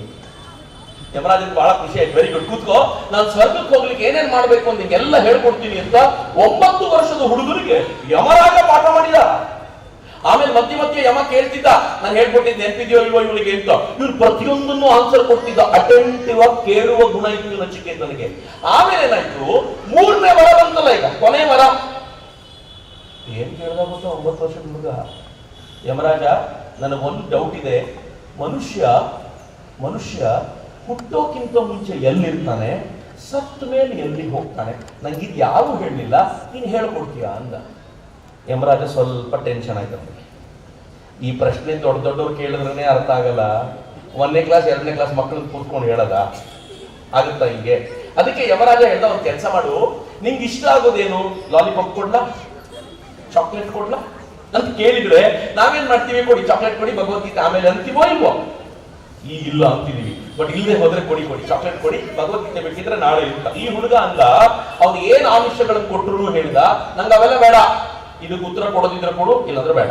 ಯಮರಾಜನ್ ಬಹಳ ಖುಷಿ ಆಯ್ತು. ವೆರಿ ಗುಡ್, ಕೂತ್ಕೋ, ನಾನು ಸ್ವರ್ಗಕ್ಕೆ ಹೋಗ್ಲಿಕ್ಕೆ ಏನೇನ್ ಮಾಡ್ಬೇಕು ಅಂತ ನಿಮ್ಗೆಲ್ಲ ಹೇಳ್ಕೊಡ್ತೀನಿ ಅಂತ 9 ವರ್ಷದ ಹುಡುಗರಿಗೆ ಯಮರಾಜ ಪಾಠ ಮಾಡಿದ. ಆಮೇಲೆ ಮಧ್ಯೆ ಯಮ ಕೇಳ್ತಿದ್ದ, ನಾನು ಹೇಳ್ಕೊಟ್ಟಿದ್ದೆ ನೆನಪಿದ್ಯೋ ಇಲ್ವೋ ಇವಳಿಗೆ ಅಂತ. ಇವ್ರು ಪ್ರತಿಯೊಂದನ್ನು ಆನ್ಸರ್ ಕೊಡ್ತಿದ್ದ. ಅಟೆಂಟಿವ್ ಆಗಿ ಕೇಳುವ ಗುಣ ಇತ್ತು ನಚಿಕೇತನಿಗೆ. ಆಮೇಲೆ ಏನಾಯ್ತು, 3ನೇ ವರ ಬಂತಲ್ಲ, ಈಗ ಕೊನೆ ವರ. ಏನ್ ಕೇಳ್ದ ಗೊತ್ತಾ 9 ವರ್ಷದ ಹುಡುಗ? ಯಮರಾಜ, ನನಗೊಂದು ಡೌಟ್ ಇದೆ. ಮನುಷ್ಯ ಹುಟ್ಟೋಕ್ಕಿಂತ ಮುಂಚೆ ಎಲ್ಲಿರ್ತಾನೆ, ಸತ್ತ ಮೇಲೆ ಎಲ್ಲಿ ಹೋಗ್ತಾನೆ? ನಂಗಿದ್ ಯಾರು ಹೇಳಲಿಲ್ಲ, ನೀನ್ ಹೇಳ್ಕೊಡ್ತೀಯಾ ಅಂದ. ಯಮರಾಜ ಸ್ವಲ್ಪ ಟೆನ್ಷನ್ ಆಯ್ತು. ಈ ಪ್ರಶ್ನೆ ದೊಡ್ಡವ್ರು ಕೇಳಿದ್ರೆ ಅರ್ಥ ಆಗಲ್ಲ. 1ನೇ ಕ್ಲಾಸ್ 2ನೇ ಕ್ಲಾಸ್ ಮಕ್ಕಳನ್ನ ಕೂತ್ಕೊಂಡು ಹೇಳದ ಆಗುತ್ತಾ ಹಿಂಗೆ? ಅದಕ್ಕೆ ಯಮರಾಜ ಹೇಳ್ದ, ಒಂದು ಕೆಲಸ ಮಾಡು, ನಿಂಗೆ ಇಷ್ಟ ಆಗೋದೇನು? ಲಾಲಿಪಾಪ್ ಕೊಡ್ಲಾ, ಚಾಕ್ಲೇಟ್ ಕೊಡ್ಲಾ ಅಂತ ಕೇಳಿದ್ರೆ ನಾವೇನ್ ಮಾಡ್ತೀವಿ? ಕೊಡಿ ಚಾಕ್ಲೇಟ್ ಕೊಡಿ, ಭಗವದ್ಗೀತೆ ಆಮೇಲೆ ಅಂತೀವೋ ಇಲ್ವೋ? ಇಲ್ಲ ಅಂತಿದೀವಿ. ಬಟ್ ಇಲ್ಲದೆ ಹೋದ್ರೆ ಕೊಡಿ ಚಾಕ್ಲೇಟ್ ಕೊಡಿ, ಭಗವದ್ಗೀತೆ ಬೇಕಿದ್ರೆ ನಾಳೆ ಇರುತ್ತ. ಈ ಹುಡುಗ ಅಂದ, ಅವ್ನು ಏನ್ ಆಮಿಷಗಳನ್ನು ಕೊಟ್ಟರು ಹೇಳಿದ, ನಂಗೆ ಅವೆಲ್ಲ ಬೇಡ, ಇದಕ್ಕೆ ಉತ್ತರ ಕೊಡೋದಿದ್ರೆ ಕೊಡು, ಇಲ್ಲಾಂದ್ರೆ ಬೇಡ.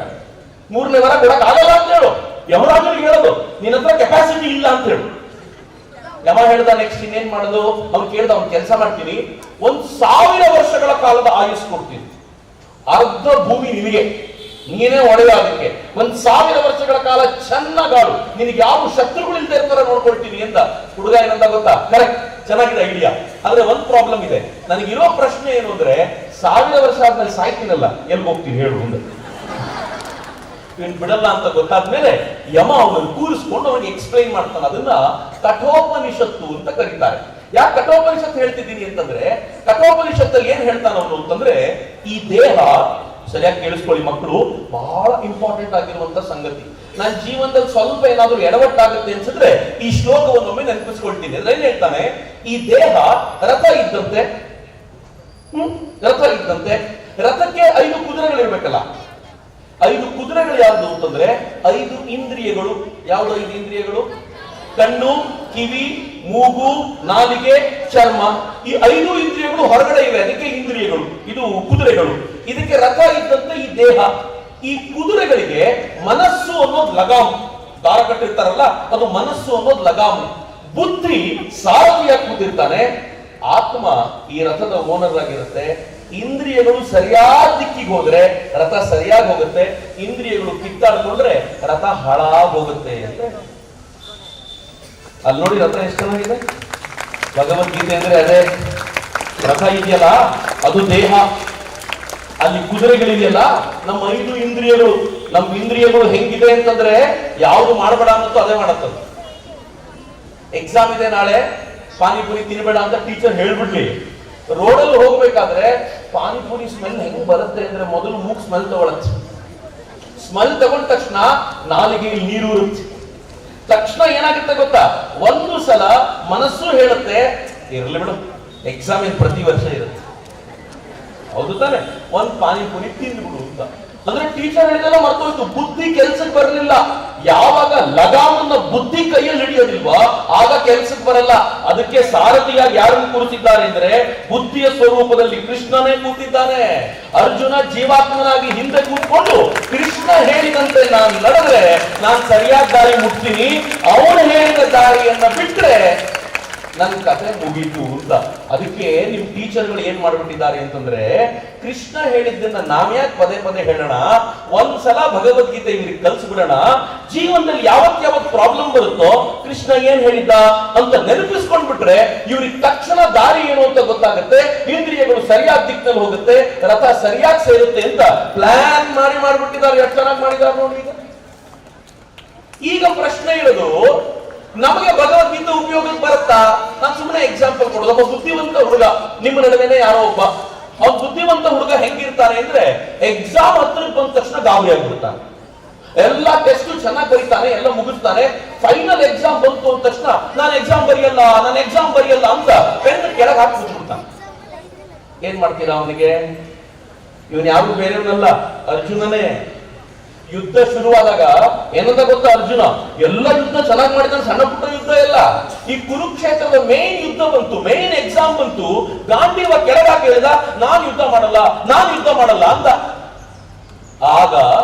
3ನೇ ವರ ಕೊಡಕ್ ಆಗಲ್ಲ ಅಂತ ಹೇಳು. ಯಮರಾಜನಿಗೆ ಹೇಳೋದು, ನಿನ್ನ ಹತ್ರ ಕೆಪಾಸಿಟಿ ಇಲ್ಲ ಅಂತ ಹೇಳು. ಯಮ ಹೇಳ್ದ, ನೆಕ್ಸ್ಟ್ ಇನ್ನೇನ್ ಮಾಡೋದು? ಅವ್ನು ಕೇಳ್ದ, ಅವ್ನು ಕೆಲಸ ಮಾಡ್ತೀನಿ, 1000 ವರ್ಷಗಳ ಕಾಲದ ಆಯುಷ್ ಕೊಡ್ತೀನಿ, ಅರ್ಧ ಭೂಮಿ ನಿನಗೆ, ನೀನೇ ಒಡೆಯ. ಅದಕ್ಕೆ 1000 ವರ್ಷಗಳ ಕಾಲ ಚೆನ್ನಾಗಾಡು, ನಿನಗೆ ಯಾವ ಶತ್ರುಗಳಿಲ್ಲದೆ ಇರ್ತಾರೆ ನೋಡ್ಕೊಳ್ತೀನಿ ಅಂತ. ಹುಡುಗ ಏನಂತ ಗೊತ್ತಾ? ಕರೆಕ್ಟ್, ಚೆನ್ನಾಗಿದೆ ಐಡಿಯಾ. ಆದ್ರೆ ಒಂದ್ ಪ್ರಾಬ್ಲಮ್ ಇದೆ. ನನಗಿರೋ ಪ್ರಶ್ನೆ ಏನು ಅಂದ್ರೆ, 1000 ವರ್ಷ ಆದ್ಮೇಲೆ ಸಾಯ್ತೀನಲ್ಲ, ಎಲ್ಲಿ ಹೋಗ್ತೀನಿ ಹೇಳು ಮುಂದೆ? ಇವನ್ ಬಿಡಲ್ಲ ಅಂತ ಗೊತ್ತಾದ್ಮೇಲೆ ಯಮ ಅವನನ್ನು ಕೂರಿಸ್ಕೊಂಡು ಅವನಿಗೆ ಎಕ್ಸ್ಪ್ಲೈನ್ ಮಾಡ್ತಾನೆ. ಅದನ್ನ ಕಠೋಪನಿಷತ್ತು ಅಂತ ಕರೀತಾರೆ. ಯಾಕೆ ಕಠೋಪನಿಷತ್ತು ಹೇಳ್ತಿದ್ದೀನಿ ಅಂತಂದ್ರೆ, ಕಠೋಪನಿಷತ್ತಲ್ಲಿ ಏನ್ ಹೇಳ್ತಾನ ಅವನು ಅಂತಂದ್ರೆ, ಈ ದೇಹ, ಸರಿಯಾಗಿ ಕೇಳಿಸ್ಕೊಳ್ಳಿ ಮಕ್ಕಳು, ಬಹಳ ಇಂಪಾರ್ಟೆಂಟ್ ಆಗಿರುವಂತ ಸಂಗತಿ. ನನ್ನ ಜೀವನದಲ್ಲಿ ಸ್ವಲ್ಪ ಏನಾದ್ರೂ ಎಡವಟ್ಟಾಗುತ್ತೆ ಅನ್ಸಿದ್ರೆ ಈ ಶ್ಲೋಕವನ್ನೊಮ್ಮೆ ನೆನಪಿಸ್ಕೊಳ್ತೀನಿ. ಅದ್ರಲ್ಲಿ ಹೇಳ್ತಾನೆ, ಈ ದೇಹ ರಥ ಇದ್ದಂತೆ, ರಥ ಇದ್ದಂತೆ, ರಥಕ್ಕೆ 5 ಕುದುರೆಗಳಿರ್ಬೇಕಲ್ಲ. 5 ಕುದುರೆಗಳು ಯಾವುದು ಅಂತಂದ್ರೆ 5 ಇಂದ್ರಿಯಗಳು. ಯಾವ್ದು 5 ಇಂದ್ರಿಯಗಳು? ಕಣ್ಣು, ಕಿವಿ, ಮೂಗು, ನಾಲಿಗೆ, ಚರ್ಮ. ಈ 5 ಇಂದ್ರಿಯಗಳು ಹೊರಗಡೆ ಇವೆ, ಅದಕ್ಕೆ ಇಂದ್ರಿಯಗಳು. ಇದು ಕುದುರೆಗಳು. ಇದಕ್ಕೆ ರಥ ಇದ್ದಂತೆ ಈ ದೇಹ. ಈ ಕುದುರೆಗಳಿಗೆ ಮನಸ್ಸು ಅನ್ನೋದು ಲಗಾಮು. ದಾರ ಕಟ್ಟಿರ್ತಾರಲ್ಲ, ಅದು ಮನಸ್ಸು ಅನ್ನೋದು ಲಗಾಮು. ಬುದ್ಧಿ ಸಾರಥಿಯಾಗಿ ಕೂತಿರ್ತಾನೆ. ಆತ್ಮ ಈ ರಥದ ಓನರ್ ಆಗಿರುತ್ತೆ. ಇಂದ್ರಿಯಗಳು ಸರಿಯಾದ ದಿಕ್ಕಿಗೆ ಹೋದ್ರೆ ರಥ ಸರಿಯಾಗಿ ಹೋಗುತ್ತೆ, ಇಂದ್ರಿಯಗಳು ಕಿತ್ತಾಡ್ಕೊಂಡ್ರೆ ರಥ ಹಾಳಾಗಿ ಹೋಗುತ್ತೆ ಅಂತ. ಅಲ್ಲಿ ನೋಡಿ ರಥ ಎಷ್ಟು ಚೆನ್ನಾಗಿದೆ. ಭಗವದ್ಗೀತೆ ಅಂದ್ರೆ ಅದೇ. ರಥ ಇದೆಯಲ್ಲ ಅದು ದೇಹ, ಅಲ್ಲಿ ಕುದುರೆಗಳಿದೆಯಲ್ಲ ನಮ್ಮ 5 ಇಂದ್ರಿಯಗಳು. ನಮ್ಮ ಇಂದ್ರಿಯಗಳು ಹೆಂಗಿದೆ ಅಂತಂದ್ರೆ ಯಾವುದು ಮಾಡಬೇಡ ಅನ್ನೋದು ಅದೇ ಮಾಡತ್ತದು. ಎಕ್ಸಾಮ್ ಇದೆ ನಾಳೆ, ಪಾನಿಪುರಿ ತಿನ್ಬೇಡ ಅಂತ ಟೀಚರ್ ಹೇಳ್ಬಿಡ್ಲಿ, ರೋಡಲ್ಲಿ ಹೋಗ್ಬೇಕಾದ್ರೆ ಪಾನಿಪುರಿ ಸ್ಮೆಲ್ ಹೆಂಗ್ ಬರುತ್ತೆ ಅಂದ್ರೆ ಮೊದಲು ಮೂಗ್ ಸ್ಮೆಲ್ ತಗೊಳತ್ತೆ. ಸ್ಮೆಲ್ ತಗೊಂಡ ತಕ್ಷಣ ನಾಲಿಗೆ ನೀರು ಇರುತ್ತೆ. ತಕ್ಷಣ ಏನಾಗುತ್ತೆ ಗೊತ್ತಾ, ಒಂದು ಸಲ ಮನಸ್ಸು ಹೇಳುತ್ತೆ ಇರ್ಲಿ ಬಿಡು, ಎಕ್ಸಾಮ್ ಏನ್ ಪ್ರತಿ ವರ್ಷ ಇರುತ್ತೆ, ಹೌದು ತಾನೆ, ಒಂದ್ ಪಾನಿಪುರಿ ತಿಂದ್ಬಿಡು ಅಂತ. ಅಂದ್ರೆ ಟೀಚರ್ ಹೇಳಿದೆಲ್ಲ ಮರ್ತೋಯ್ತು, ಬುದ್ಧಿ ಕೆಲ್ಸಕ್ಕೆ ಬರಲಿಲ್ಲ. ಯಾವಾಗ ಲಗಾಮನ್ನ ಬುದ್ಧಿ ಕೈಯಲ್ಲಿ ಹಿಡಿಯೋದಿಲ್ವಾ ಆಗ ಕೆಲ್ಸಕ್ಕೆ ಬರಲ್ಲ. ಅದಕ್ಕೆ ಸಾರಥಿಯಾಗಿ ಯಾರನ್ನು ಕೂರಿಸಿದ್ದಾರೆ ಅಂದ್ರೆ ಬುದ್ಧಿಯ ಸ್ವರೂಪದಲ್ಲಿ ಕೃಷ್ಣನೇ ಕೂತಿದ್ದಾನೆ. ಅರ್ಜುನ ಜೀವಾತ್ಮನಾಗಿ ಹಿಂದೆ ಕೂತ್ಕೊಂಡು ಕೃಷ್ಣ ಹೇಳಿದಂತೆ ನಾನು ನಡೆದ್ರೆ ನಾನು ಸರಿಯಾದ ದಾರಿ ಮುಟ್ತೀನಿ, ಅವನು ಹೇಳಿದ ದಾರಿಯನ್ನ ಬಿಟ್ರೆ ನನ್ನ ಕಥೆ ಮುಗೀತು ಅಂತ. ಅದಕ್ಕೆ ನಿಮ್ ಟೀಚರ್ಗಳು ಏನ್ ಮಾಡ್ಬಿಟ್ಟಿದ್ದಾರೆ ಅಂತಂದ್ರೆ, ಕೃಷ್ಣ ಹೇಳಿದ್ದನ್ನ ನಾವ್ಯಾಕೆ ಪದೇ ಪದೇ ಹೇಳೋಣ, ಒಂದ್ಸಲ ಭಗವದ್ಗೀತೆ ಇವ್ರಿಗೆ ಕಲ್ಸ್ಬಿಡೋಣ. ಜೀವನದಲ್ಲಿ ಯಾವತ್ ಪ್ರಾಬ್ಲಮ್ ಬರುತ್ತೋ ಕೃಷ್ಣ ಏನ್ ಹೇಳಿದ್ದ ಅಂತ ನೆನಪಿಸ್ಕೊಂಡ್ಬಿಟ್ರೆ ಇವ್ರಿಗೆ ತಕ್ಷಣ ದಾರಿ ಏನು ಅಂತ ಗೊತ್ತಾಗುತ್ತೆ, ಇಂದ್ರಿಯಗಳು ಸರಿಯಾದ ದಿಕ್ಕಿನಲ್ಲಿ ಹೋಗುತ್ತೆ, ರಥ ಸರಿಯಾಗಿ ಸೇರುತ್ತೆ ಅಂತ ಪ್ಲಾನ್ ಮಾಡ್ಬಿಟ್ಟಿದ್ದಾರೆ. ಎಷ್ಟು ಚೆನ್ನಾಗಿ ಮಾಡಿದ್ದಾರೆ ನೋಡಿ. ಈಗ ಪ್ರಶ್ನೆ ಇರೋದು, ನಮಗೆ ಭಗವದ್ಗೀತೆ ಉಪಯೋಗಕ್ಕೆ ಬರುತ್ತಾ? ನಾನು ಸುಮ್ಮನೆ ಎಕ್ಸಾಂಪಲ್ ಕೊಡೋದು. ಒಬ್ಬ ಬುದ್ಧಿವಂತ ಹುಡುಗ, ನಿಮ್ಮ ನಡುವೆನೆ ಯಾರೋ ಒಬ್ಬ ಅವ್ರ ಬುದ್ಧಿವಂತ ಹುಡುಗ ಹೆಂಗಿರ್ತಾನೆ ಅಂದ್ರೆ ಎಕ್ಸಾಮ್ ಹತ್ರಕ್ಕೆ ಬಂದ ತಕ್ಷಣ ಗಾಬರಿ ಆಗ್ಬಿಡ್ತಾನೆ. ಎಲ್ಲಾ ಟೆಸ್ಟ್ ಚೆನ್ನಾಗಿ ಬರೀತಾನೆ, ಎಲ್ಲ ಮುಗಿಸ್ತಾನೆ. ಫೈನಲ್ ಎಕ್ಸಾಮ್ ಬಂತು ಅಂದ ತಕ್ಷಣ ನಾನು ಎಕ್ಸಾಮ್ ಬರೆಯಲ್ಲ ಅಂತ ಪೆನ್ ಕೆಳಗೆ ಹಾಕಿ ಬಿಟ್ಬಿಡ್ತಾನೆ. ಏನ್ ಮಾಡ್ತೀರಾ ಅವನಿಗೆ? ಇವನ್ ಯಾರು ಬೇರೆಯವನಲ್ಲ, ಅರ್ಜುನನೇ. ಯುದ್ಧ ಶುರುವಾದಾಗ ಏನಂತ ಗೊತ್ತಾ, ಅರ್ಜುನ ಎಲ್ಲ ಯುದ್ಧ ಚೆನ್ನಾಗಿ ಮಾಡಿದಾನೆ, ಸಣ್ಣ ಪುಟ್ಟ ಯುದ್ಧ ಎಲ್ಲ. ಈ ಕುರುಕ್ಷೇತ್ರದ ಮೇನ್ ಯುದ್ಧ ಬಂತು, ಮೇನ್ ಎಕ್ಸಾಮ್ ಬಂತು, ಗಾಂಧೀವ ಕೆಳಗಾಗಿ ಹೇಳಿದ ನಾನು ಯುದ್ಧ ಮಾಡಲ್ಲ ಅಂತ. ಆಗ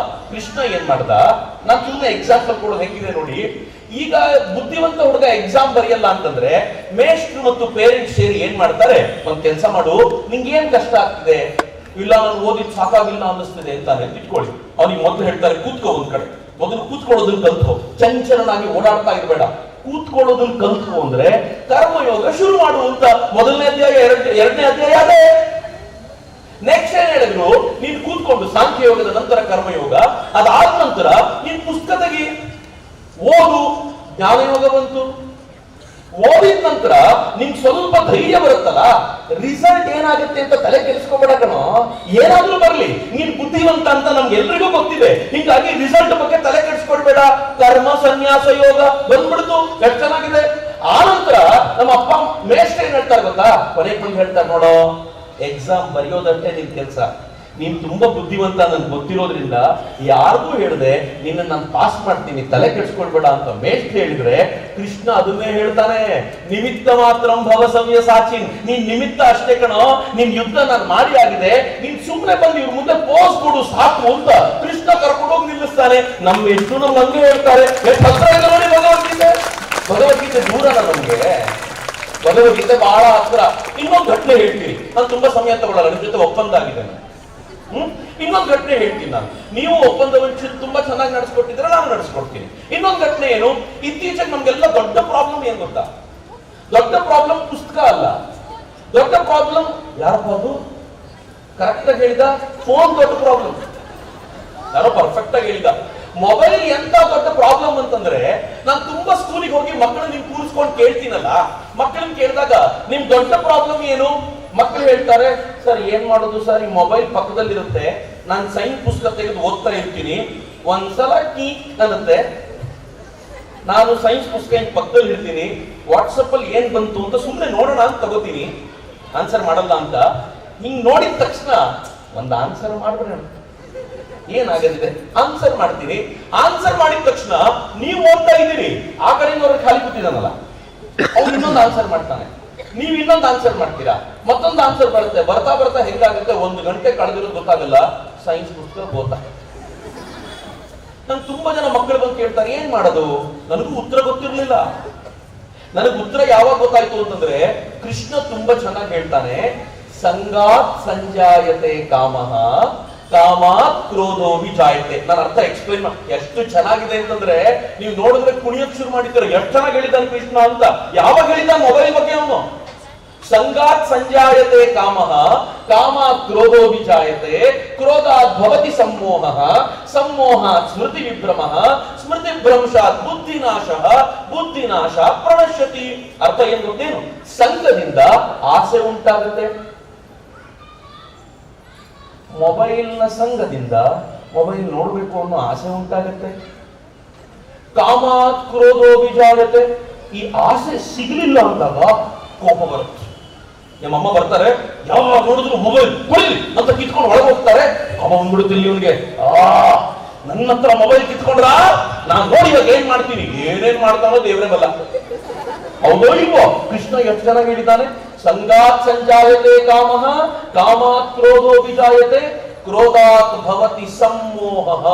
ಕೃಷ್ಣ ಏನ್ ಮಾಡ್ದ, ನಾನು ಸುಮ್ಮನೆ ಎಕ್ಸಾಂಪಲ್ ಕೊಡೋದು ಹೆಂಗಿದೆ ನೋಡಿ. ಈಗ ಬುದ್ಧಿವಂತ ಹುಡುಗ ಎಕ್ಸಾಮ್ ಬರೆಯಲ್ಲ ಅಂತಂದ್ರೆ ಮೇಷ್ಟ್ರು ಮತ್ತು ಪೇರೆಂಟ್ಸ್ ಸೇರಿ ಏನ್ ಮಾಡ್ತಾರೆ, ಒಂದ್ ಕೆಲಸ ಮಾಡು, ನಿಂಗೆ ಏನ್ ಕಷ್ಟ ಆಗ್ತಿದೆ, ಇಲ್ಲ ನಾನು ಓದಿದ್ ಸಾಕಾಗಿಲ್ಲ ಅನ್ನಿಸ್ತಿದೆ ಅಂತಾನೆ ತಿಳ್ಕೊಳ್ಳಿ. ಅವ್ನಿಗೆ ಮೊದಲು ಹೇಳ್ತಾರೆ ಕೂತ್ಕೋ ಒಂದ್ ಕಡೆ, ಮೊದಲು ಕೂತ್ಕೊಳ್ಳೋದನ್ನ ಕಲ್ತ್ಕೋ, ಚಂಚಲನಾಗಿ ಓಡಾಡ್ತಾ ಇರ್ಬೇಡ, ಕೂತ್ಕೊಳ್ಳೋದನ್ನ ಕಲ್ತ್ಕೋ ಅಂದ್ರೆ ಕರ್ಮಯೋಗ ಶುರು ಮಾಡು ಅಂತ. ಮೊದಲನೇ ಅಧ್ಯಾಯ, ಎರಡನೇ ಅಧ್ಯಾಯ ಅದೇ. ನೆಕ್ಸ್ಟ್ ಏನ್ ಹೇಳಿದ್ರು, ನೀನ್ ಕೂತ್ಕೊಂಡು ಸಾಂಖ್ಯ ಯೋಗದ ನಂತರ ಕರ್ಮಯೋಗ, ಅದಾದ ನಂತರ ನೀನ್ ಪುಸ್ತಕ ತೆಗಿ, ಓದು. ಜ್ಞಾನಯೋಗ ಬಂತು. ಓದಿದ ನಂತರ ನಿಮ್ಗೆ ಸ್ವಲ್ಪ ಧೈರ್ಯ ಬರುತ್ತಲ್ಲ, ರಿಸಲ್ಟ್ ಏನಾಗುತ್ತೆ ಅಂತ ತಲೆ ಕೆಡಿಸ್ಕೋಬೇಡ ಕಣೋ. ಏನಾದ್ರೂ ಬರ್ಲಿ, ನೀನ್ ಬುದ್ಧಿವಂತ ಅಂತ ನಮ್ಗೆ ಎಲ್ರಿಗೂ ಗೊತ್ತಿದೆ, ಹೀಗಾಗಿ ರಿಸಲ್ಟ್ ಬಗ್ಗೆ ತಲೆ ಕೆಡಿಸ್ಕೊಳ್ಬೇಡ. ಕರ್ಮ ಸನ್ಯಾಸ ಯೋಗ ಬಂದ್ಬಿಡ್ತು, ಎಷ್ಟು ಚೆನ್ನಾಗಿದೆ. ಆ ನಂತರ ನಮ್ಮ ಅಪ್ಪ ಮೇಷ್ಟ್ರು ಏನ್ ಹೇಳ್ತಾರೆ ಗೊತ್ತಾ, ಕೊನೆಗೆ ಬಂದು ಹೇಳ್ತಾರೆ, ನೋಡೋ ಎಕ್ಸಾಮ್ ಬರೆಯೋದಂತೆ ನಿನ್ ಕೆಲಸ, ನೀನ್ ತುಂಬಾ ಬುದ್ಧಿವಂತ ನನ್ಗೆ ಗೊತ್ತಿರೋದ್ರಿಂದ ಯಾರಿಗೂ ಹೇಳಿದೆ ನಿನ್ನ ನಾನು ಪಾಸ್ ಮಾಡ್ತೀನಿ, ತಲೆ ಕೆಡ್ಸ್ಕೊಳ್ಬೇಡ ಅಂತ ಮೇಷ್ಟ್ರು ಹೇಳಿದ್ರೆ ಕೃಷ್ಣ ಅದನ್ನೇ ಹೇಳ್ತಾನೆ, ನಿಮಿತ್ತ ಮಾತ್ರ ಭವ ಸವ್ಯ ಸಾಚಿನ್. ನೀನ್ ನಿಮಿತ್ತ ಅಷ್ಟೇ ಕಣೋ, ನಿನ್ ಯುದ್ಧ ನಾನು ಮಾಡಿ ಆಗಿದೆ, ನೀನ್ ಸುಮ್ಮನೆ ಬಂದು ಇವ್ರ ಮುಂದೆ ಪೋಸ್ ಕೊಡು ಸಾಕು ಅಂತ ಕೃಷ್ಣ ಕರ್ಕೊಂಡೋಗಿ ನಿಲ್ಲಿಸ್ತಾನೆ. ಎಷ್ಟು ನಮ್ಗೆ ಹಂಗೆ ಹೇಳ್ತಾರೆ. ನೋಡಿ ಭಗವದ್ಗೀತೆ ದೂರನ ನಮ್ಗೆ, ಭಗವದ್ಗೀತೆ ಬಹಳ ಹತ್ರ. ಇನ್ನೊಂದು ಘಟನೆ ಹೇಳ್ತೀನಿ, ನಾನು ತುಂಬಾ ಸಮಯ ತಗೊಳ್ಳಲ್ಲ, ನಿಮ್ ಜೊತೆ ಒಪ್ಪಂದ ಆಗಿದೆ. ಇನ್ನೊಂದು ಘಟನೆ ಹೇಳ್ತೀನಿ ನಾನು, ನೀವು ಒಪ್ಪಂದವನ್ನು ತುಂಬಾ ಚೆನ್ನಾಗಿ ನಡೆಸ್ಕೊಟ್ಟಿದ್ರೆ ನಾನು ನಡೆಸ್ಕೊಡ್ತೀನಿ. ಇನ್ನೊಂದು ಘಟನೆ ಏನು, ಇತ್ತೀಚೆಗೆ ನಮ್ಗೆಲ್ಲ ದೊಡ್ಡ ಪ್ರಾಬ್ಲಮ್ ಏನ್ ಗೊತ್ತಾ, ದೊಡ್ಡ ಪ್ರಾಬ್ಲಮ್ ಪುಸ್ತಕ ಅಲ್ಲ, ದೊಡ್ಡ ಪ್ರಾಬ್ಲಮ್ ಯಾರಪ್ಪ ಅದು ಕರೆಕ್ಟ್ ಆಗಿ ಹೇಳಿದ, ಫೋನ್ ದೊಡ್ಡ ಪ್ರಾಬ್ಲಮ್. ಯಾರೋ ಪರ್ಫೆಕ್ಟ್ ಆಗಿ ಹೇಳಿದ. ಮೊಬೈಲ್ ಎಂತ ದೊಡ್ಡ ಪ್ರಾಬ್ಲಮ್ ಅಂತಂದ್ರೆ, ನಾನು ತುಂಬಾ ಸ್ಕೂಲಿಗೆ ಹೋಗಿ ಮಕ್ಕಳನ್ನ ನಿಮ್ ಕೂರಿಸ್ಕೊಂಡು ಕೇಳ್ತೀನಲ್ಲ, ಮಕ್ಕಳನ್ನ ಕೇಳಿದಾಗ ನಿಮ್ ದೊಡ್ಡ ಪ್ರಾಬ್ಲಮ್ ಏನು, ಮಕ್ಕಳು ಹೇಳ್ತಾರೆ, ಸರ್ ಏನ್ ಮಾಡೋದು ಸರ್, ಈ ಮೊಬೈಲ್ ಪಕ್ಕದಲ್ಲಿರುತ್ತೆ, ನಾನು ಸೈನ್ಸ್ ಪುಸ್ತಕ ತೆಗೆದು ಓದ್ತಾ ಇರ್ತೀನಿ, ಒಂದ್ಸಲ ಕೀ ಅನ್ನತ್ತೆ. ನಾನು ಸೈನ್ಸ್ ಪುಸ್ತಕ ಪಕ್ಕದಲ್ಲಿ ಇರ್ತೀನಿ, ವಾಟ್ಸಪ್ ಅಲ್ಲಿ ಏನ್ ಬಂತು ಅಂತ ಸುಮ್ಮನೆ ನೋಡೋಣ ಅಂತ ತಗೋತೀನಿ, ಆನ್ಸರ್ ಮಾಡಲ್ಲ ಅಂತ. ಹಿಂಗ್ ನೋಡಿದ ತಕ್ಷಣ ಒಂದು ಆನ್ಸರ್ ಮಾಡ್ಬಿಡೋಣ, ಏನಾಗದಿದೆ ಆನ್ಸರ್ ಮಾಡ್ತೀನಿ. ಆನ್ಸರ್ ಮಾಡಿದ ತಕ್ಷಣ ನೀವು ಓದ್ತಾ ಇದ್ದೀರಿ, ಆ ಕಡೆಯಿಂದ ಅವ್ರಿಗೆ ಖಾಲಿ ಕೂತಿದಾನಲ್ಲ ಅವ್ನು ಇನ್ನೊಂದು ಆನ್ಸರ್ ಮಾಡ್ತಾನೆ, ನೀವು ಇನ್ನೊಂದು ಆನ್ಸರ್ ಮಾಡ್ತೀರಾ, ಮತ್ತೊಂದು ಆನ್ಸರ್ ಬರುತ್ತೆ. ಬರ್ತಾ ಬರ್ತಾ ಹೆಂಗಾಗುತ್ತೆ, 1 ಗಂಟೆ ಕಳೆದಿರೋದು ಗೊತ್ತಾಗಲ್ಲ, ಸೈನ್ಸ್ ಪುಸ್ತಕ ಓದ್ತಾ. ನನ್ ತುಂಬಾ ಜನ ಮಕ್ಕಳು ಬಂದು ಕೇಳ್ತಾರೆ ಏನ್ ಮಾಡೋದು, ನನಗೂ ಉತ್ತರ ಗೊತ್ತಿರ್ಲಿಲ್ಲ. ನನಗೆ ಉತ್ತರ ಯಾವಾಗ ಗೊತ್ತಾಯ್ತು ಅಂತಂದ್ರೆ, ಕೃಷ್ಣ ತುಂಬಾ ಚೆನ್ನಾಗಿ ಹೇಳ್ತಾನೆ, ಸಂಗಾತ್ ಸಂಜಾಯತೆ ಕಾಮಃ ಕಾಮಾತ್ ಕ್ರೋಧೋ ವಿಜಾಯತೆ. ನಾನು ಅರ್ಥ ಎಕ್ಸ್ಪ್ಲೈನ್ ಎಷ್ಟು ಚೆನ್ನಾಗಿದೆ ಅಂತಂದ್ರೆ ನೀವು ನೋಡಿದ್ರೆ ಕುಣಿಯಕ್ ಶುರು ಮಾಡಿದ್ದೀರ. ಎಷ್ಟು ಚೆನ್ನಾಗಿ ಹೇಳಿದ್ದಾನೆ ಕೃಷ್ಣ ಅಂತ. ಯಾವಾಗ ಹೇಳಿದ್ದಾನೆ ಮೊಬೈಲ್ ಬಗ್ಗೆ ಅವನು? ಸಂಗಾತ್ ಸಂಜಾಯತೆ ಕಾಮಃ ಕಾಮಾತ್ ಕ್ರೋಧೋ ವಿಜಾಯತೆ ಕ್ರೋಧಾತ್ ಭವತಿ ಸಮ್ಮೋಹಃ ಸಮ್ಮೋಹಾತ್ ಸ್ಮೃತಿ ವಿಭ್ರಮಃ ಸ್ಮೃತಿ ಭ್ರಂಶಾತ್ ಬುದ್ಧಿನಾಶಃ ಬುದ್ಧಿನಾಶಾತ್ ಪ್ರಣಶ್ಯತಿ. ಅರ್ಥ ಏನ್ ಗೊತ್ತೇನು? ಸಂಘದಿಂದ ಆಸೆ ಉಂಟಾಗುತ್ತೆ. ಮೊಬೈಲ್ನ ಸಂಘದಿಂದ ಮೊಬೈಲ್ ನೋಡ್ಬೇಕು ಅನ್ನೋ ಆಸೆ ಉಂಟಾಗುತ್ತೆ. ಕಾಮಾತ್ ಕ್ರೋಧೋ ವಿಜಾಯತೆ, ಈ ಆಸೆ ಸಿಗಲಿಲ್ಲ ಅಂದಾಗ ಕೋಪ ಬರುತ್ತೆ. ನಮ್ಮಮ್ಮ ಬರ್ತಾರೆ, ಯಾವಾಗ ನೋಡಿದ್ರು ಮೊಬೈಲ್ ಕೊಡಿ ಅಂತ ಕಿತ್ಕೊಂಡು ಒಳಗೆ ಹೋಗ್ತಾರೆ. ಅವ ಬಂದ್ಬಿಡುತ್ತಿಲ್ಲ ಇವನಿಗೆ, ನನ್ನ ಹತ್ರ ಮೊಬೈಲ್ ಕಿತ್ಕೊಂಡ್ರ ನಾನ್ ನೋಡಿ ಇವಾಗ ಏನ್ ಮಾಡ್ತೀನಿ, ಏನೇನ್ ಮಾಡ್ತಾನೋ ದೇವ್ರೇ ಬಲ್ಲ. ಹೌದೋ ಇಲ್ವೋ? ಕೃಷ್ಣ ಎಷ್ಟು ಚೆನ್ನಾಗಿ ಹೇಳಿದ್ದಾನೆ, ಸಂಗಾತ್ ಸಂಜಾಯತೆ ಕಾಮಃ ಕಾಮಾತ್ ಕ್ರೋಧೋ ವಿಜಾಯತೆ ಕ್ರೋಧಾತ್ ಭವತಿ ಸಮ್ಮೋಹಃ.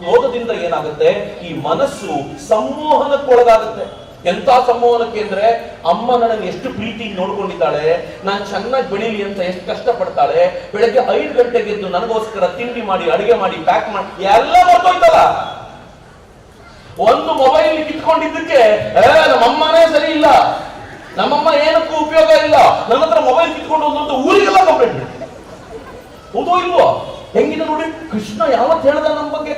ಕ್ರೋಧದಿಂದ ಏನಾಗುತ್ತೆ, ಈ ಮನಸ್ಸು ಸಂಮೋಹನಕ್ಕೊಳಗಾಗುತ್ತೆ. ಎಂತ ಸಂಮೋಹನಕ್ಕೆ ಅಂದ್ರೆ, ಅಮ್ಮ ನನ್ನ ಎಷ್ಟು ಪ್ರೀತಿ ನೋಡ್ಕೊಂಡಿದ್ದಾಳೆ, ನಾನು ಚೆನ್ನಾಗಿ ಬೆಳೀಲಿ ಅಂತ ಎಷ್ಟು ಕಷ್ಟ ಪಡ್ತಾಳೆ, ಬೆಳಗ್ಗೆ 5 ಗಂಟೆಗೆ ಎದ್ದು ನನಗೋಸ್ಕರ ತಿಂಡಿ ಮಾಡಿ ಅಡಿಗೆ ಮಾಡಿ ಪ್ಯಾಕ್ ಮಾಡಿ ಎಲ್ಲ ಬರ್ತೋಯ್ತಲ್ಲ. ಒಂದು ಮೊಬೈಲ್ ಕಿತ್ಕೊಂಡಿದ್ದಕ್ಕೆ ನಮ್ಮಮ್ಮನೇ ಸರಿ ಇಲ್ಲ, ನಮ್ಮಮ್ಮ ಏನಕ್ಕೂ ಉಪಯೋಗ ಇಲ್ಲ, ನನ್ನ ಹತ್ರ ಮೊಬೈಲ್ ಕಿತ್ಕೊಂಡು ಹೋದಂತ ಊರಿಗೆಲ್ಲ ಕಂಪ್ಲೇಂಟ್. ಹೌದೋ ಇಲ್ವೋ? ಹೆಂಗಿದೆ ನೋಡಿ ಕೃಷ್ಣ ಯಾವತ್ತು ಹೇಳ್ದ ನಮ್ಮ ಬಗ್ಗೆ.